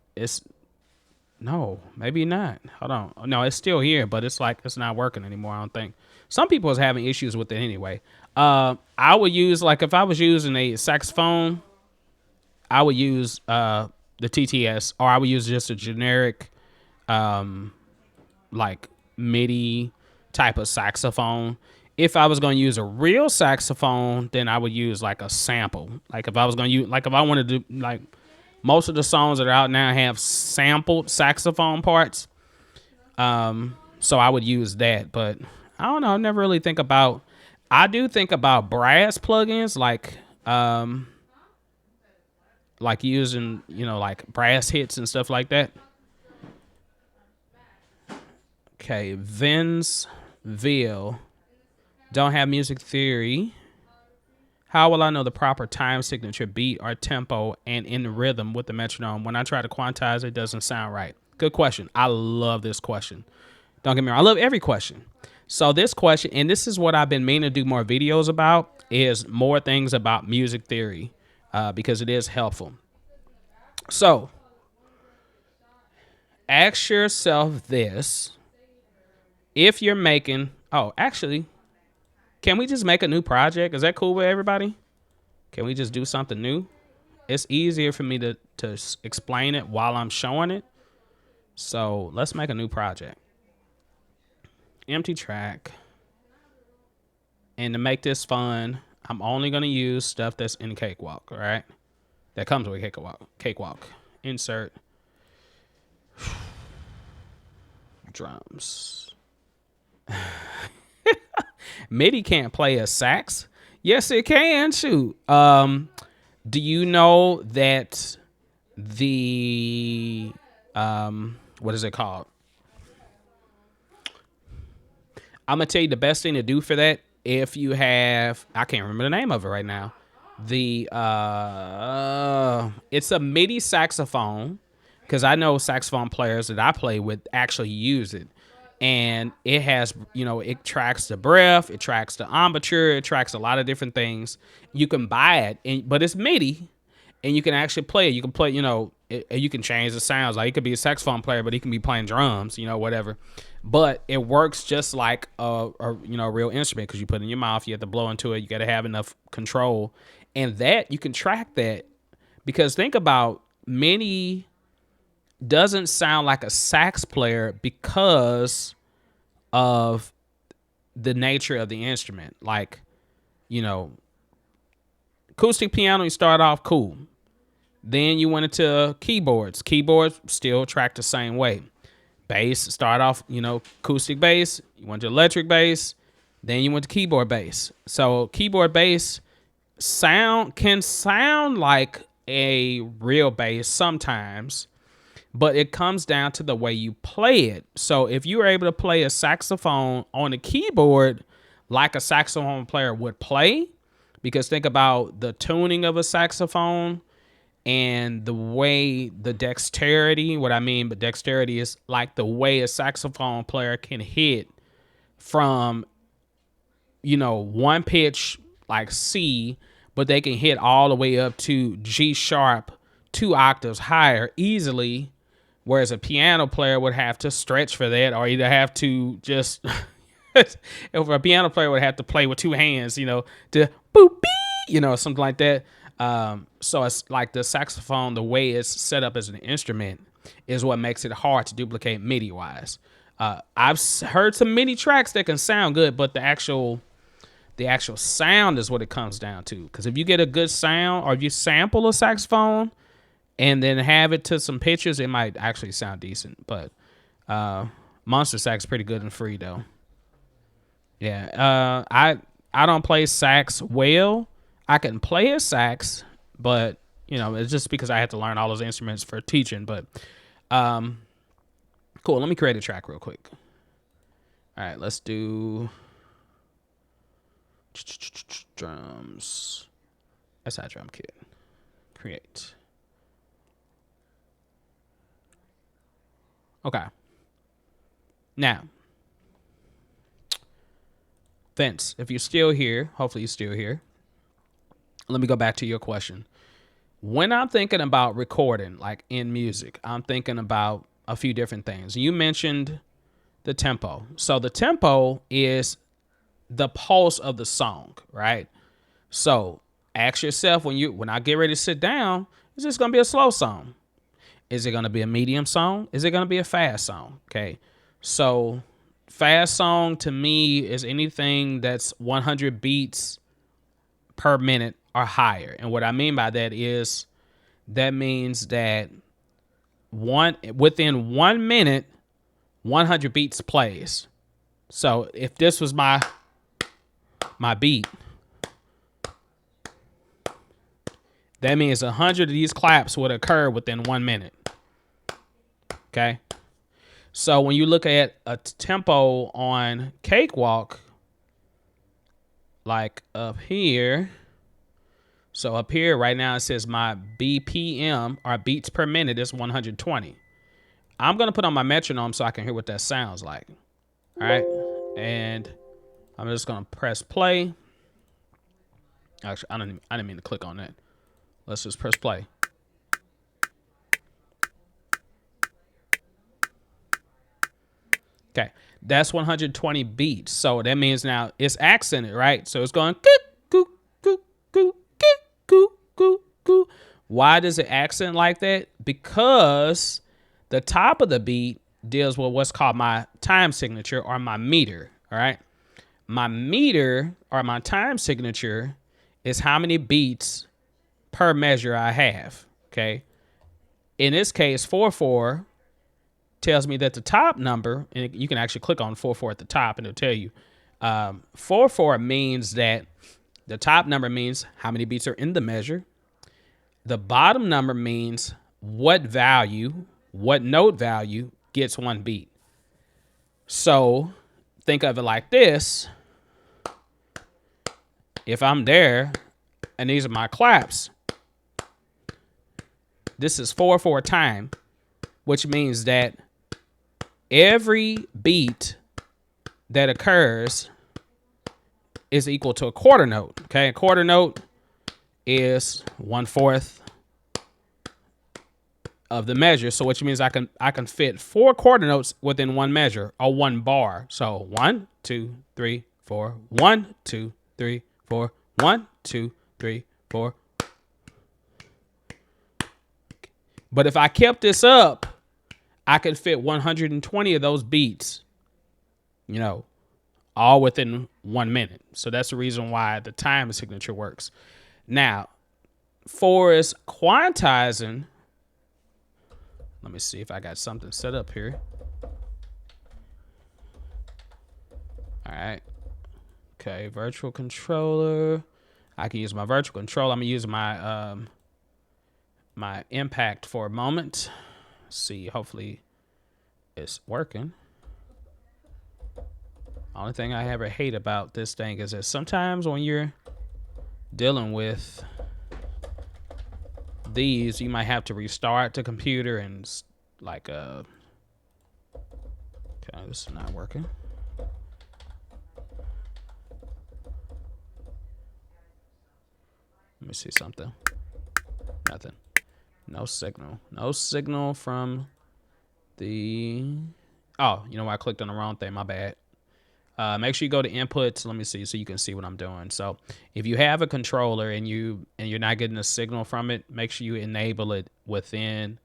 maybe not. Hold on. No, it's still here, but it's like it's not working anymore, I don't think. Some people is having issues with it anyway. I would use, like, if I was using a saxophone, I would use the TTS, or I would use just a generic like MIDI type of saxophone. If I was going to use a real saxophone, then I would use like a sample. Like if I was going to use, like if I wanted to, like most of the songs that are out now have sampled saxophone parts. So I would use that, but I don't know. I never really think about, I do think about brass plugins like using, like brass hits and stuff like that. Okay, Vinsville. Don't have music theory. How will I know the proper time signature, beat, or tempo and in rhythm with the metronome? When I try to quantize, it doesn't sound right. Good question. I love this question. Don't get me wrong. I love every question. So this question, and this is what I've been meaning to do more videos about, is more things about music theory because it is helpful. So ask yourself this. If you're making, actually, can we just make a new project? Is that cool with everybody? Can we just do something new? It's easier for me to explain it while I'm showing it. So let's make a new project. Empty track. And to make this fun, I'm only going to use stuff that's in Cakewalk, all right? That comes with Cakewalk. Insert. Drums. MIDI can't play a sax. Yes, it can. Shoot. Do you know that the what is it called? I'm gonna tell you the best thing to do for that. If you have, I can't remember the name of it right now. It's a MIDI saxophone, because I know saxophone players that I play with actually use it. And it has, it tracks the breath, it tracks the embouchure, it tracks a lot of different things. You can buy it, but it's MIDI, and you can actually play it. You can play, you can change the sounds. Like, it could be a saxophone player, but he can be playing drums, whatever. But it works just like a real instrument, because you put it in your mouth, you have to blow into it, you got to have enough control, and that you can track that. Because think about, MIDI doesn't sound like a sax player because of the nature of the instrument. Like, acoustic piano, you start off cool. Then you went into keyboards. Keyboards still track the same way. Bass, start off, acoustic bass. You went to electric bass. Then you went to keyboard bass. So keyboard bass can sound like a real bass sometimes, but it comes down to the way you play it. So if you were able to play a saxophone on a keyboard like a saxophone player would play, because think about the tuning of a saxophone and the way the dexterity, what I mean by dexterity is like the way a saxophone player can hit from, one pitch like C, but they can hit all the way up to G sharp, 2 octaves higher easily. Whereas a piano player would have to stretch for that, or either have to just, if a piano player would have to play with 2 hands, to boop, bee, something like that. So it's like the saxophone, the way it's set up as an instrument is what makes it hard to duplicate MIDI wise. I've heard some MIDI tracks that can sound good, but the actual sound is what it comes down to. Because if you get a good sound, or if you sample a saxophone and then have it to some pitches, it might actually sound decent. But Monster Sax is pretty good and free though. Yeah, I don't play sax well. I can play a sax, but it's just because I had to learn all those instruments for teaching. But cool. Let me create a track real quick. All right, let's do drums. SI drum kit. Create. Okay. Now, Vince, if you're still here, hopefully you're still here. Let me go back to your question. When I'm thinking about recording, like in music, I'm thinking about a few different things. You mentioned the tempo. So the tempo is the pulse of the song, right? So ask yourself when I get ready to sit down, is this going to be a slow song? Is it going to be a medium song? Is it going to be a fast song? Okay. So fast song to me is anything that's 100 beats per minute or higher. And what I mean by that is that means that within 1 minute, 100 beats plays. So if this was my my beat, that means 100 of these claps would occur within 1 minute. Okay. So when you look at a tempo on Cakewalk, like up here, so up here right now it says my BPM, or beats per minute, is 120. I'm going to put on my metronome so I can hear what that sounds like. All right. And I'm just going to press play. Actually, I didn't mean to click on that. Let's just press play. Okay. That's 120 beats. So that means now it's accented, right? So it's going coo, coo, coo, coo, coo, coo. Why does it accent like that? Because the top of the beat deals with what's called my time signature, or my meter. All right. My meter, or my time signature, is how many beats per measure I have. Okay. In this case, 4/4 tells me that the top number, and you can actually click on 4/4 at the top and it'll tell you, 4/4 means that the top number means how many beats are in the measure. The bottom number means what value, what note value gets one beat. So think of it like this. If I'm there and these are my claps, this is 4/4 time, which means that every beat that occurs is equal to a quarter note. Okay, a quarter note is 1/4 of the measure. So which means I can fit 4 quarter notes within one measure, or one bar. So 1, 2, 3, 4. 1, 2, 3, 4. 1, 2, 3, 4. But if I kept this up, I could fit 120 of those beats, you know, all within 1 minute. So that's the reason why the time signature works. Now, for us quantizing, let me see if I got something set up here. All right. Okay, virtual controller. I can use my virtual controller. I'm gonna use my my impact for a moment. See, hopefully it's working. Only thing I ever hate about this thing is that sometimes when you're dealing with these, you might have to restart the computer and like okay, this is not working. Let me see something. Nothing. No signal. No signal from the... Oh, you know what? I clicked on the wrong thing. My bad. Make sure you go to inputs. Let me see so you can see what I'm doing. So if you have a controller and you're not getting a signal from it, make sure you enable it within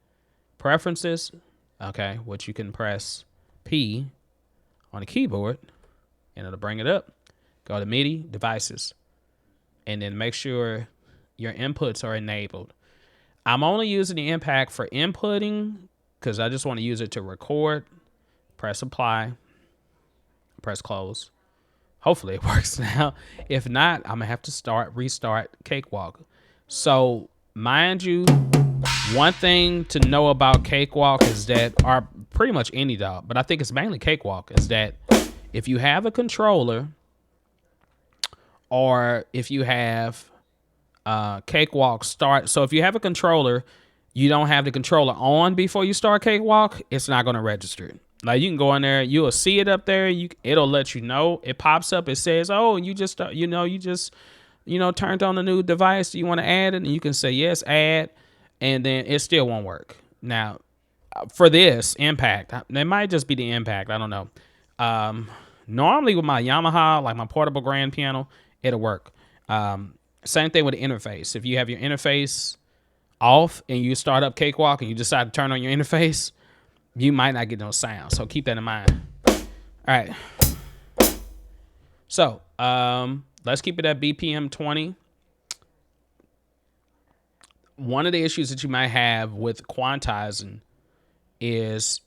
preferences. Okay, which you can press P on the keyboard and it'll bring it up. Go to MIDI devices and then make sure your inputs are enabled. I'm only using the impact for inputting because I just want to use it to record. Press apply. Press close. Hopefully it works now. If not, I'm gonna have to restart Cakewalk. So mind you, one thing to know about Cakewalk is that, or pretty much any DAW, but I think it's mainly Cakewalk, is that if you have a controller or if you have Cakewalk start, so if you have a controller, you don't have the controller on before you start Cakewalk, it's not gonna register. Like you can go in there, you'll see it up there. It'll let you know. It pops up. It says, "Oh, you just turned on a new device. Do you want to add it?" And you can say yes, add, and then it still won't work. Now, for this impact, it might just be the impact. I don't know. Normally with my Yamaha, like my portable grand piano, it'll work. Same thing with the interface. If you have your interface off and you start up Cakewalk and you decide to turn on your interface, you might not get no sound. So keep that in mind. All right. So let's keep it at BPM 20. One of the issues that you might have with quantizing is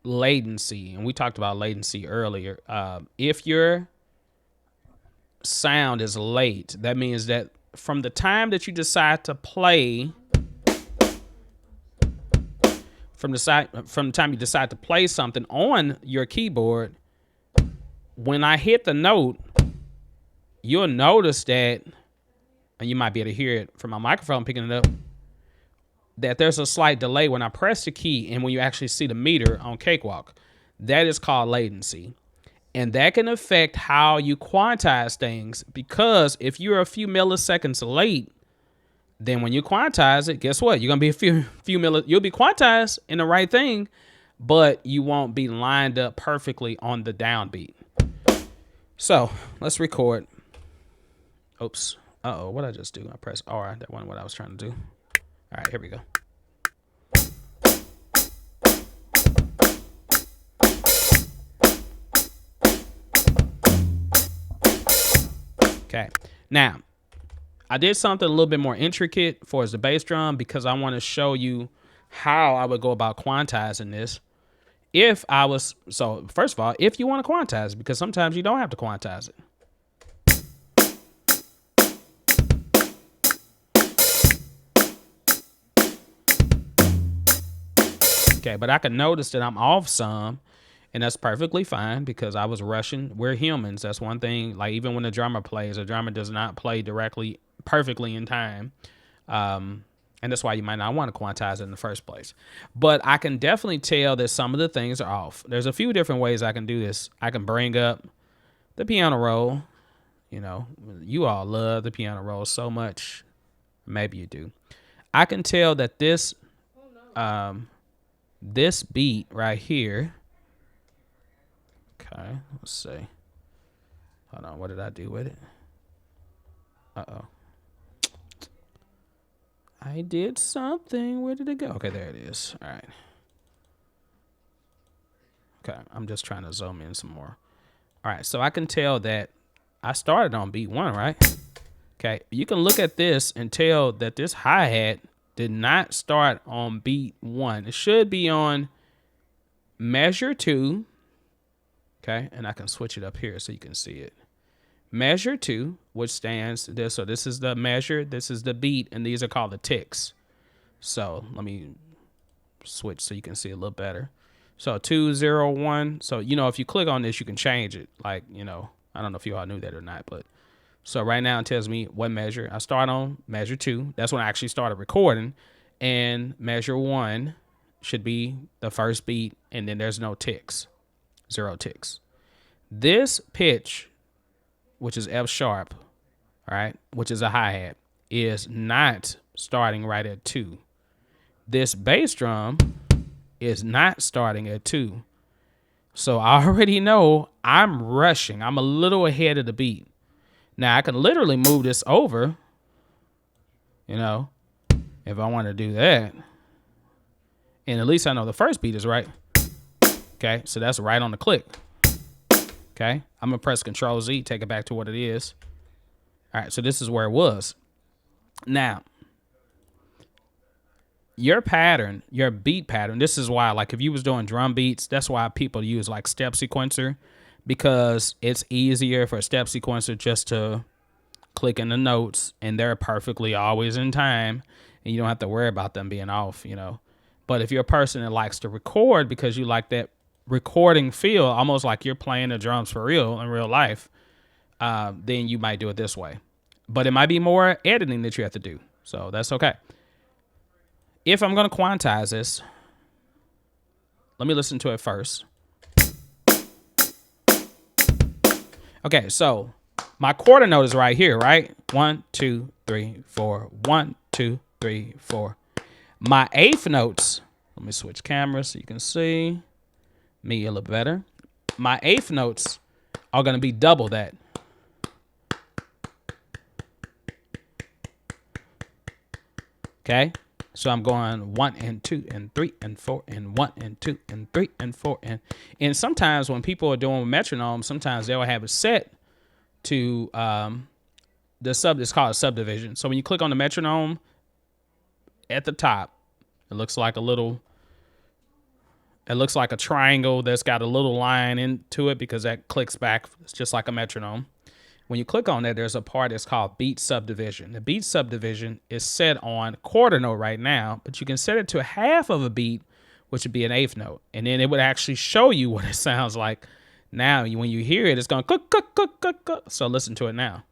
latency. And we talked about latency earlier. If your sound is late, that means that from the time that you decide to play, from the time you decide to play something on your keyboard, when I hit the note, you'll notice that, and you might be able to hear it from my microphone picking it up, that there's a slight delay when I press the key and when you actually see the meter on Cakewalk. That is called latency. And that can affect how you quantize things, because if you're a few milliseconds late, then when you quantize it, guess what? You're gonna be you'll be quantized in the right thing, but you won't be lined up perfectly on the downbeat. So let's record. Oops. Uh-oh, what did I just do? I pressed R. That wasn't what I was trying to do. All right, here we go. Okay, now I did something a little bit more intricate for as the bass drum, because I want to show you how I would go about quantizing this. So first of all, if you want to quantize it, because sometimes you don't have to quantize it. Okay, but I can notice that I'm off some, and that's perfectly fine because I was rushing. We're humans. That's one thing. Like, even when the drummer plays, the drummer does not play directly perfectly in time. And that's why you might not want to quantize it in the first place. But I can definitely tell that some of the things are off. There's a few different ways I can do this. I can bring up the piano roll. You know, you all love the piano roll so much. Maybe you do. I can tell that this beat right here. Okay, let's see. Hold on, what did I do with it? Uh-oh. I did something. Where did it go? Okay, there it is. All right. Okay, I'm just trying to zoom in some more. All right, so I can tell that I started on beat 1, right? Okay, you can look at this and tell that this hi-hat did not start on beat 1. It should be on measure 2. Okay, and I can switch it up here so you can see it. Measure 2, which stands this. So this is the measure, this is the beat, and these are called the ticks. So let me switch so you can see a little better. So 2, 0, 1. So, you know, if you click on this, you can change it. Like, you know, I don't know if you all knew that or not, but so right now it tells me what measure. I start on measure 2. That's when I actually started recording. And measure 1 should be the first beat, and then there's no ticks. 0 ticks. This pitch, which is F sharp, all right, which is a hi-hat, is not starting right at 2. This bass drum is not starting at 2. So I already know I'm rushing. I'm a little ahead of the beat. Now I can literally move this over, you know, if I want to do that. And at least I know the first beat is right. Okay, so that's right on the click. Okay, I'm gonna press Control Z, take it back to what it is. All right, so this is where it was. Now, your pattern, your beat pattern, this is why, like, if you was doing drum beats, that's why people use like step sequencer, because it's easier for a step sequencer just to click in the notes and they're perfectly always in time and you don't have to worry about them being off, you know. But if you're a person that likes to record because you like that recording feel, almost like you're playing the drums for real in real life, then you might do it this way. But it might be more editing that you have to do. So that's okay. If I'm going to quantize this, let me listen to it first. Okay, so my quarter note is right here, right? 1, 2, 3, 4. 1, 2, 3, 4. My eighth notes, let me switch cameras so you can see me a little better. My eighth notes are going to be double that. Okay, so I'm going 1 and 2 and 3 and 4 and 1 and 2 and 3 and 4 and sometimes when people are doing metronome, sometimes they'll have it set to it's called a subdivision. So when you click on the metronome at the top, it looks like a triangle that's got a little line into it because that clicks back. It's just like a metronome. When you click on that, there's a part that's called beat subdivision. The beat subdivision is set on quarter note right now, but you can set it to half of a beat, which would be an eighth note. And then it would actually show you what it sounds like. Now, when you hear it, it's going click, click, click, click, click. So listen to it now.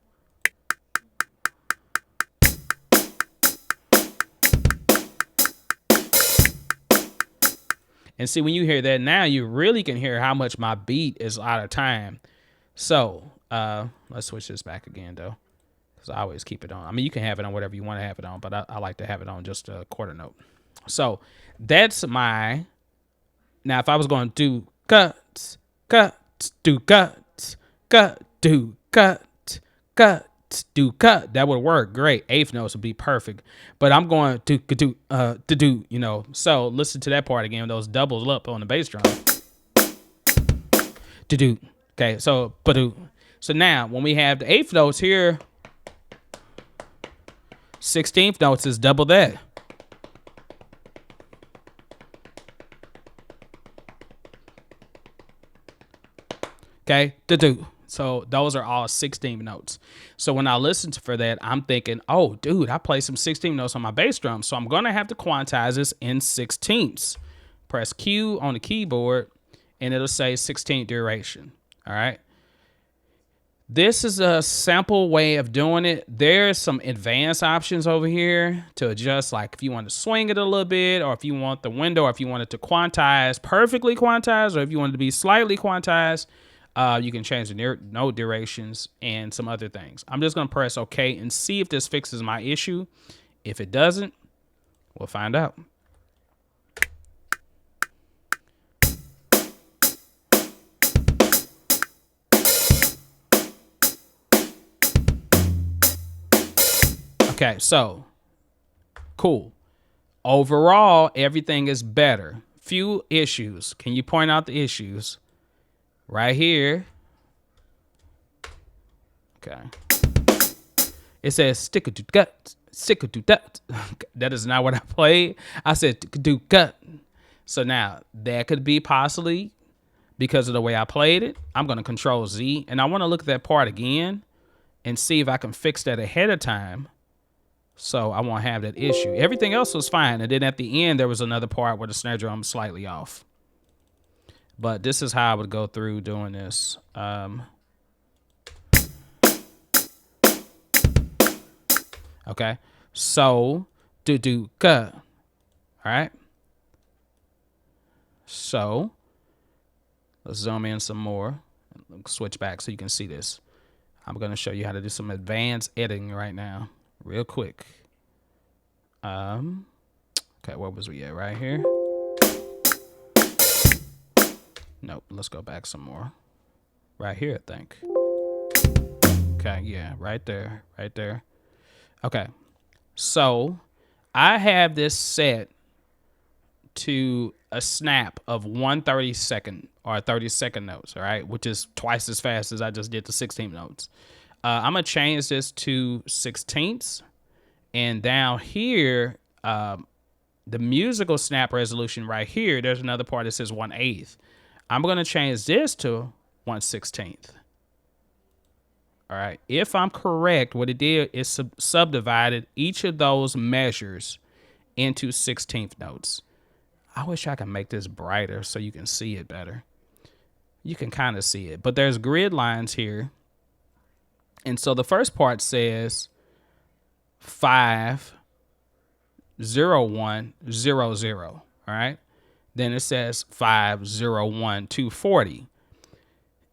And see, when you hear that now, you really can hear how much my beat is out of time. So let's switch this back again, though, because I always keep it on. I mean, you can have it on whatever you want to have it on, but I like to have it on just a quarter note. So that's my, now if I was going to do cuts, do cuts, do cuts, do cut, that would work great. Eighth notes would be perfect, but I'm going to do, you know. So listen to that part again. Those doubles up on the bass drum. To do. Okay, so so now when we have the eighth notes here, 16th notes is double that. Okay, to do. So those are all 16th notes. So when I listen for that, I'm thinking, oh, dude, I play some 16th notes on my bass drum. So I'm going to have to quantize this in 16ths. Press Q on the keyboard, and it'll say 16th duration. All right. This is a sample way of doing it. There's some advanced options over here to adjust, like if you want to swing it a little bit, or if you want the window, or if you want it to quantize, perfectly quantized, or if you want it to be slightly quantized. You can change the note durations and some other things. I'm just going to press OK and see if this fixes my issue. If it doesn't, we'll find out. Okay, so cool. Overall, everything is better. Few issues. Can you point out the issues? Right here. Okay. It says stick it to gut, stick it to gut. That is not what I played. I said do gut. So now that could be possibly because of the way I played it. I'm going to Control Z, and I want to look at that part again and see if I can fix that ahead of time, so I won't have that issue. Everything else was fine, and then at the end there was another part where the snare drum was slightly off. But this is how I would go through doing this. Okay, so do cut. All right. So let's zoom in some more. Switch back so you can see this. I'm going to show you how to do some advanced editing right now, real quick. Okay, where was we at? Right here. Nope, let's go back some more. Right here, I think. Okay, yeah, right there, right there. Okay, so I have this set to a snap of 1/32 or 30-second notes, all right, which is twice as fast as I just did the 16 notes. I'm gonna change this to 16ths, and down here, the musical snap resolution right here, there's another part that says 1/8. I'm going to change this to 1/16. All right. If I'm correct, what it did is subdivided each of those measures into 16th notes. I wish I could make this brighter so you can see it better. You can kind of see it, but there's grid lines here. And so the first part says 5, 0, 1, 0, 0. All right. Then it says 5, 0, 1, 240.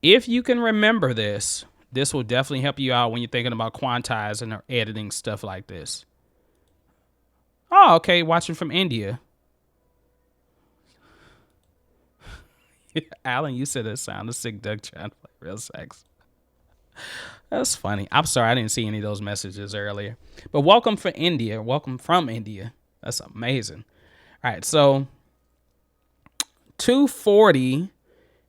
If you can remember this, this will definitely help you out when you're thinking about quantizing or editing stuff like this. Oh, okay, watching from India. Alan, you said it sounded sick duck trying to play real sex. That's funny. I'm sorry, I didn't see any of those messages earlier. But welcome from India. Welcome from India. That's amazing. All right, so 240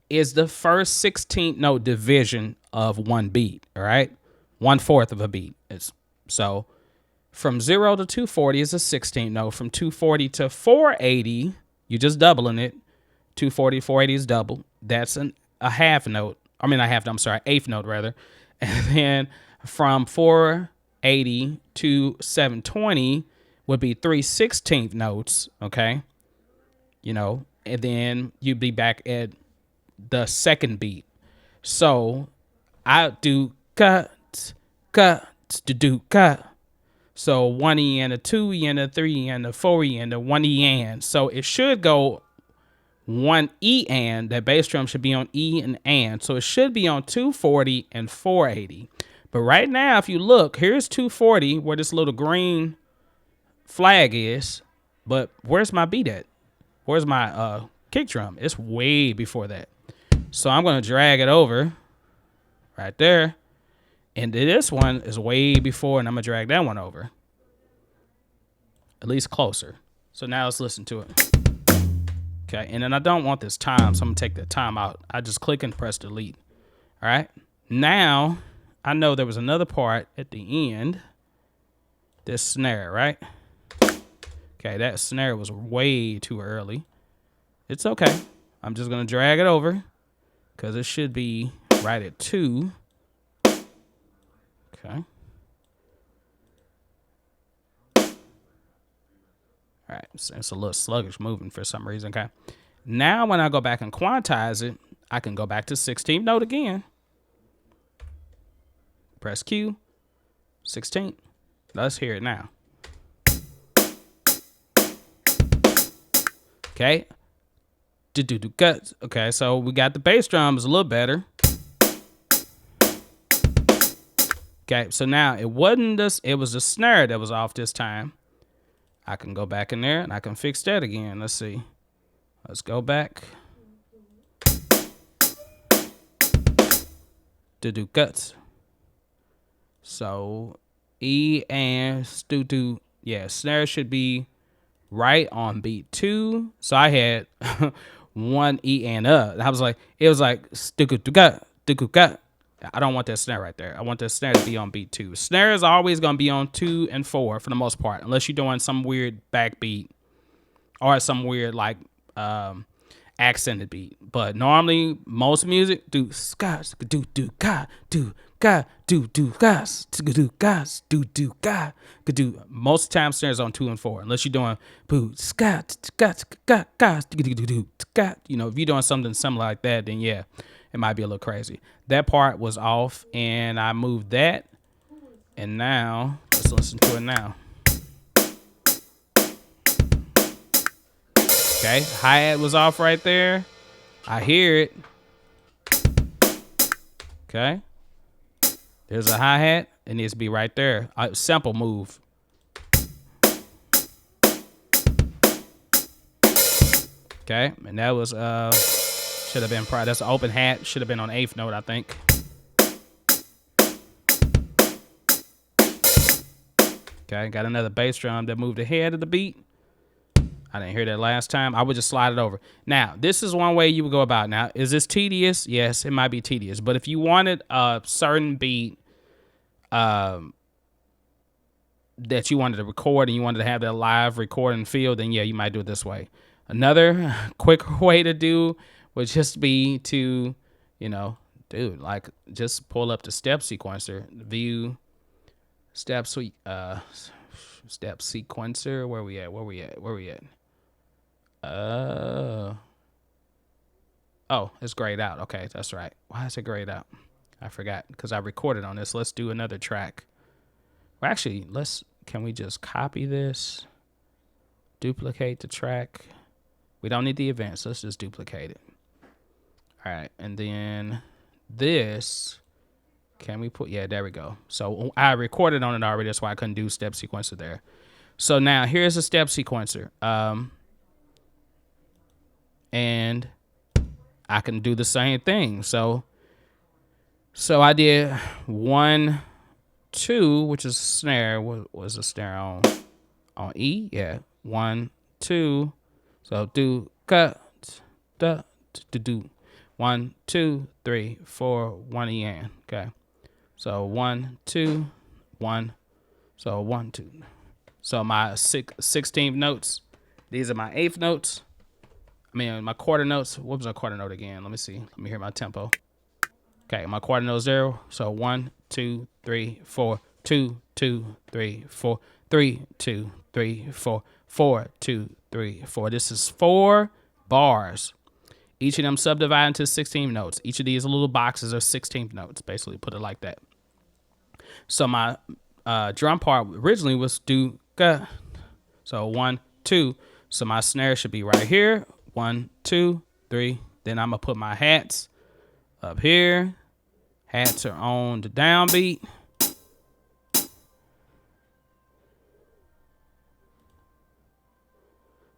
is the first 16th note division of one beat, all right? 1/4 of a beat. So from 0 to 240 is a 16th note. From 240 to 480, you're just doubling it. 240, 480 is double. That's a half note. I mean, I'm sorry, eighth note rather. And then from 480 to 720 would be 3/16 notes, okay? You know, and then you'd be back at the second beat. So I do cut, do cut. So 1 E and a 2 E and a 3 E and a 4 E and a 1 E and. So it should go 1 E and. That bass drum should be on E and. So it should be on 240 and 480. But right now, if you look, here's 240 where this little green flag is. But where's my beat at? Where's my kick drum? It's way before that. So I'm going to drag it over right there. And this one is way before, and I'm going to drag that one over. At least closer. So now let's listen to it. Okay, and then I don't want this time, so I'm going to take that time out. I just click and press delete. All right. Now, I know there was another part at the end. This snare, right? Okay, that snare was way too early. It's okay. I'm just going to drag it over because it should be right at 2. Okay. All right, so it's a little sluggish moving for some reason, okay? Now when I go back and quantize it, I can go back to 16th note again. Press Q, 16th. Let's hear it now. Okay. Okay, so we got the bass drums a little better. Okay, so now it wasn't this, it was the snare that was off this time. I can go back in there and I can fix that again. Let's see. Let's go back. Do cuts. So E and do. Yeah, snare should be right on beat 2. So I had 1 E and up. I was like, it was like do. I don't want that snare right there. I want that snare to be on beat 2. Snare is always going to be on 2 and 4 for the most part, unless you're doing some weird backbeat or some weird like accented beat. But normally, most music do scotch, do ga, do ga, do gas, do gas, do ga, do. Most of the time, snares on 2 and 4, unless you're doing boo scotch, gas, do ga. You know, if you're doing something similar like that, then yeah, it might be a little crazy. That part was off, and I moved that. And now, let's listen to it now. Okay, hi-hat was off right there. I hear it. Okay. There's a hi-hat. It needs to be right there. Sample move. Okay, and that was should have been probably, that's an open hat. Should have been on 8th note, I think. Okay, got another bass drum that moved ahead of the beat. I didn't hear that last time. I would just slide it over. Now, this is one way you would go about it. Now, is this tedious? Yes, it might be tedious. But if you wanted a certain beat that you wanted to record and you wanted to have that live recording feel, then yeah, you might do it this way. Another quick way to do would just be to, you know, dude, like just pull up the step sequencer, view step sequencer. Where we at? Oh, it's grayed out. Okay, that's right. Why is it grayed out? I forgot because I recorded on this. Let's do another track. Well, actually, can we just copy this? Duplicate the track. We don't need the events. Let's just duplicate it. All right, and then this, can we put, yeah, there we go. So I recorded on it already. That's why I couldn't do step sequencer there. So now here's a step sequencer. And I can do the same thing. So I did 1, 2, which is snare. What was the snare on E? Yeah, 1, 2. So do cut, da, do. 1, 2, 3, 4, 1 E and. Okay. So 1, 2, 1. So 1, 2. So my 16th notes. These are my 8th notes. I mean, my quarter notes. What was my quarter note again? Let me see. Let me hear my tempo. Okay, my quarter note 0. So 1, 2, 3, 4, 2, 2, 3, 4, 3, 2, 3, 4, 4, 2, 3, 4. This is 4 bars. Each of them subdivided into 16 notes. Each of these little boxes are 16 notes. Basically, put it like that. So my drum part originally was do ga. So 1, 2. So my snare should be right here. 1, 2, 3. Then I'm gonna put my hats up here. Hats are on the downbeat.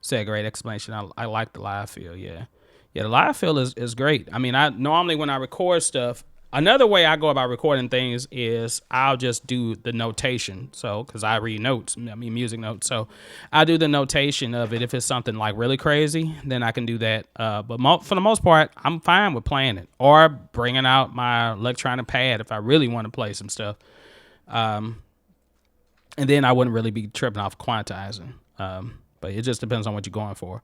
Say a great explanation. I like the live feel. Yeah, the live feel is great. I mean, I normally when I record stuff, another way I go about recording things is I'll just do the notation. So, because I read notes, I mean music notes. So I do the notation of it. If it's something like really crazy, then I can do that. But for the most part, I'm fine with playing it or bringing out my electronic pad if I really want to play some stuff. And then I wouldn't really be tripping off quantizing. But it just depends on what you're going for.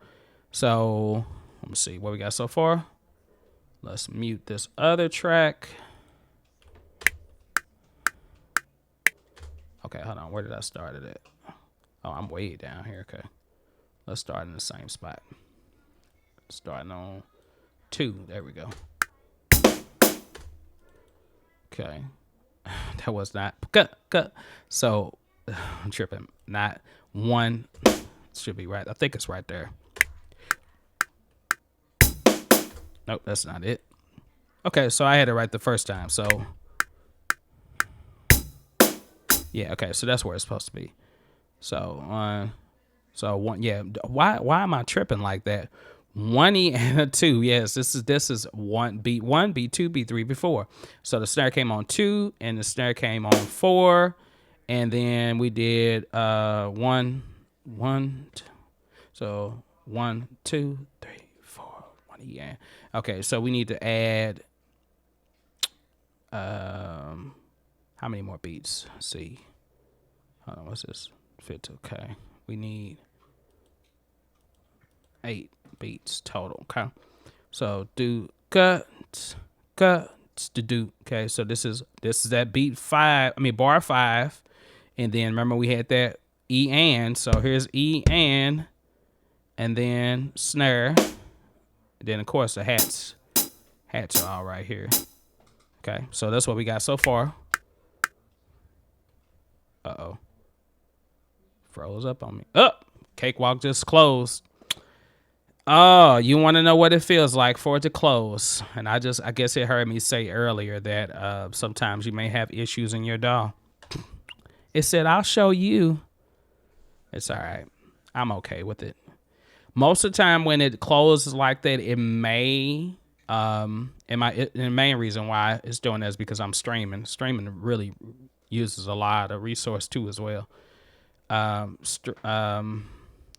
So let me see what we got so far. Let's mute this other track. Okay, hold on. Where did I start it at? Oh, I'm way down here. Okay. Let's start in the same spot. Starting on 2. There we go. Okay. That was not cut. So I'm tripping. Not 1. Should be right. I think it's right there. Nope, that's not it. Okay, so I had it right the first time. So yeah, okay, so that's where it's supposed to be. So 1. Yeah, why am I tripping like that? 1 E and a 2. Yes, this is 1 beat 1, beat 2, beat 3, beat 4. So the snare came on 2 and the snare came on 4, and then we did 1. So 1, 2, 3, 4. 1 E and. Okay, so we need to add how many more beats? Let's see. Hold on, what's this? Fit. Okay. We need 8 beats total. Okay. So do cuts to do. Okay, so this is that beat 5. I mean bar 5. And then remember we had that E and. So here's E and then snare. And then of course the hats are all right here. Okay, so that's what we got so far. Uh-oh. Froze up on me. Cakewalk just closed. Oh, you want to know what it feels like for it to close. And I guess it heard me say earlier that sometimes you may have issues in your DAW. It said, I'll show you. It's all right. I'm okay with it. Most of the time when it closes like that, it may... the main reason why it's doing that is because I'm streaming. Streaming really uses a lot of resource too as well. What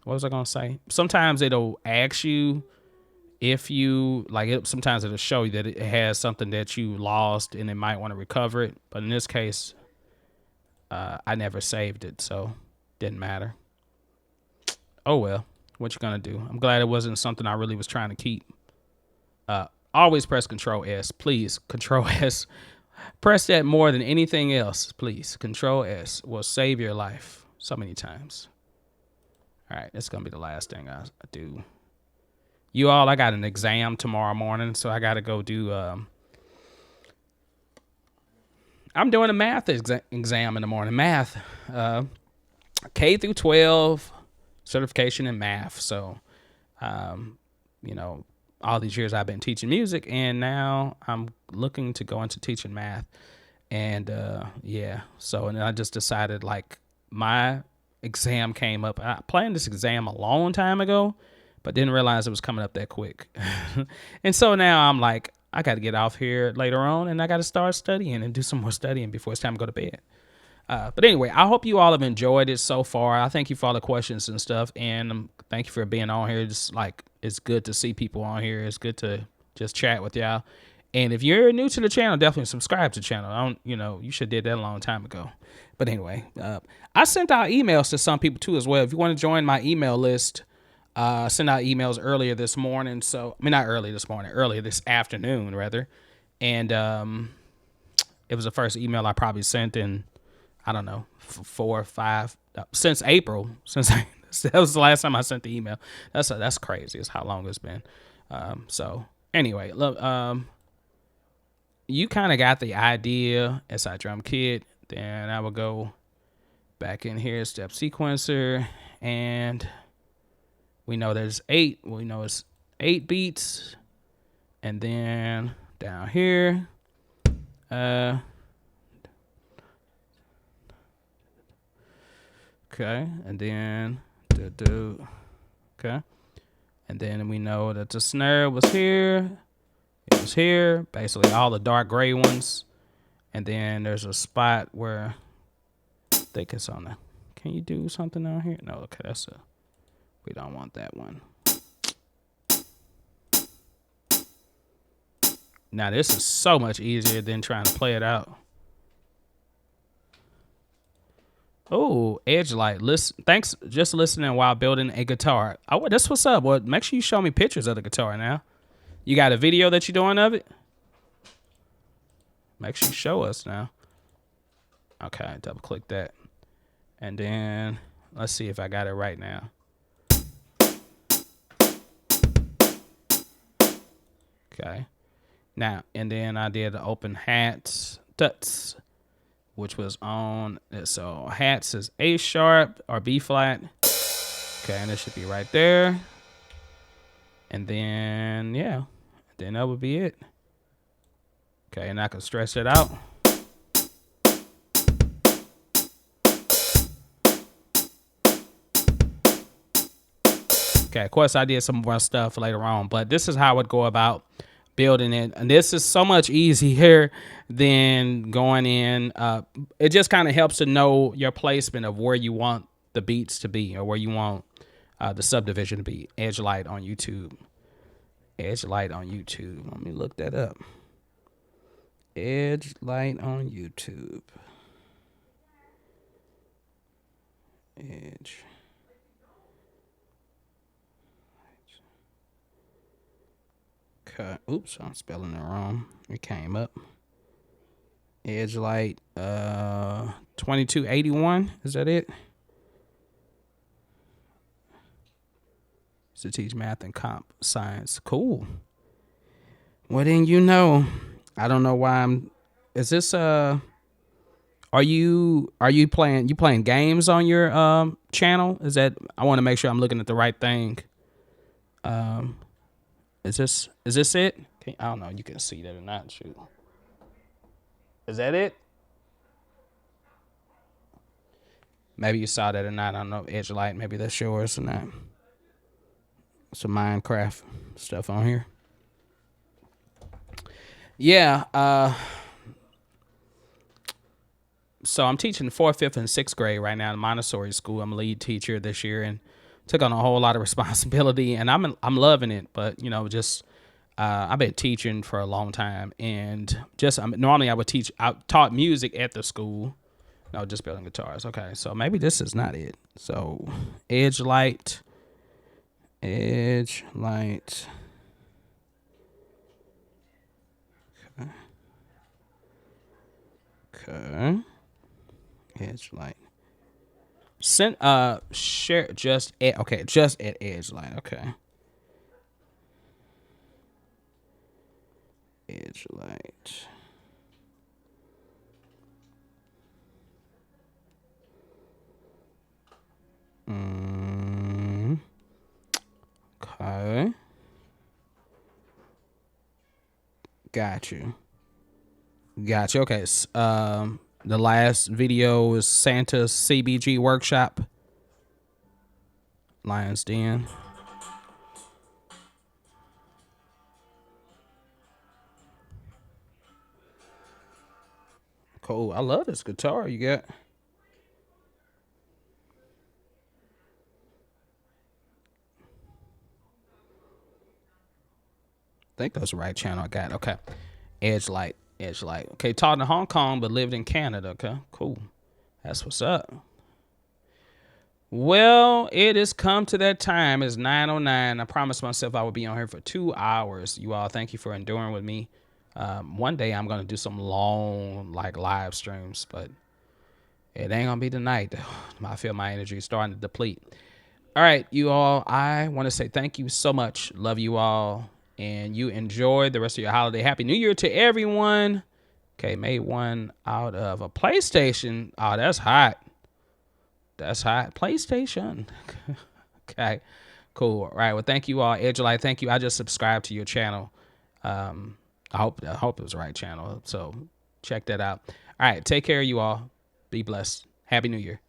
was I gonna say? Sometimes it'll ask you if you like it. Sometimes it'll show you that it has something that you lost and it might want to recover it. But in this case, I never saved it, so didn't matter. Oh well, what you gonna do? I'm glad it wasn't something I really was trying to keep. Always press Control S, please. Control S. Press that more than anything else, please. Control S will save your life so many times. All right, that's gonna be the last thing I do. You all, I got an exam tomorrow morning, so I got to go do. I'm doing a math exam in the morning. Math, K through 12 certification in math. So, you know. All these years I've been teaching music, and now I'm looking to go into teaching math. And yeah, so and I just decided like my exam came up. I planned this exam a long time ago, but didn't realize it was coming up that quick. And so now I'm like, I got to get off here later on, and I got to start studying and do some more studying before it's time to go to bed. But anyway, I hope you all have enjoyed it so far. I thank you for all the questions and stuff, and thank you for being on here. Just like it's good to see people on here. It's good to just chat with y'all. And if you're new to the channel, definitely subscribe to the channel. You should have did that a long time ago. But anyway, I sent out emails to some people too as well. If you want to join my email list, send out emails earlier this morning. So I mean, not early this morning, earlier this afternoon rather. And it was the first email I probably sent in, I don't know, 4 or 5 since April. That was the last time I sent the email. That's crazy. It's how long it's been. So anyway, look, you kind of got the idea. SI drum kit. Then I will go back in here, step sequencer, and we know there's 8. We know it's 8 beats, and then down here, okay, and then okay, and then we know that the snare was here. It was here, basically all the dark gray ones, and then there's a spot where I think it's on the. Can you do something down here? No, okay, we don't want that one. Now this is so much easier than trying to play it out. Oh, edge light. Listen, thanks. Just listening while building a guitar. Oh, that's what's up. Well, make sure you show me pictures of the guitar now. You got a video that you're doing of it? Make sure you show us now. Okay, double click that. And then let's see if I got it right now. Okay. Now, and then I did the open hats, tuts, which was on. So hats is A sharp or B flat. Okay, and it should be right there. And then, yeah, then that would be it. Okay, and I can stretch it out. Okay, of course, I did some more stuff later on, but this is how I would go about building it. And this is so much easier than going in. It just kind of helps to know your placement of where you want the beats to be or where you want the subdivision to be. Edge light on YouTube. Edge light on YouTube. Let me look that up. Edge light on YouTube. Edge. Okay. Oops, I'm spelling it wrong. It came up. Edge light 2281. Is that it? To teach math and comp science. Cool. Well, then you know. I don't know why I'm. Is this are you playing games on your channel? Is that I want to make sure I'm looking at the right thing. Is this it? I don't know. You can see that or not. Shoot. Is that it? Maybe you saw that or not. I don't know. Edge light. Maybe that's yours or not. Some Minecraft stuff on here. Yeah. So I'm teaching 4th, 5th, and 6th grade right now in Montessori school. I'm a lead teacher this year and took on a whole lot of responsibility, and I'm loving it. But you know, just I've been teaching for a long time, and just normally I taught music at the school. No, just building guitars. Okay, so maybe this is not it. So edge light. Edge light. Okay. Edge light. Share just at edge light. Okay. Edge light. Okay. Got you. Okay. The last video is Santa's CBG workshop. Lion's Den. Cool. I love this guitar you got. I think that's the right channel I got. Okay. Edge light. Okay, taught in Hong Kong but lived in Canada. Okay, cool. That's what's up. Well, it has come to that time. It's 9:09. I promised myself I would be on here for 2 hours. You all, thank you for enduring with me One day I'm gonna do some long like live streams, but it ain't gonna be tonight. I feel my energy is starting to deplete. All right, you all, I want to say thank you so much. Love you all. And you enjoy the rest of your holiday. Happy New Year to everyone. Okay, made one out of a PlayStation. Oh, that's hot. That's hot. PlayStation. Okay, cool. All right, well, thank you all. Edgelite, thank you. I just subscribed to your channel. I hope it was the right channel. So check that out. All right, take care, you all. Be blessed. Happy New Year.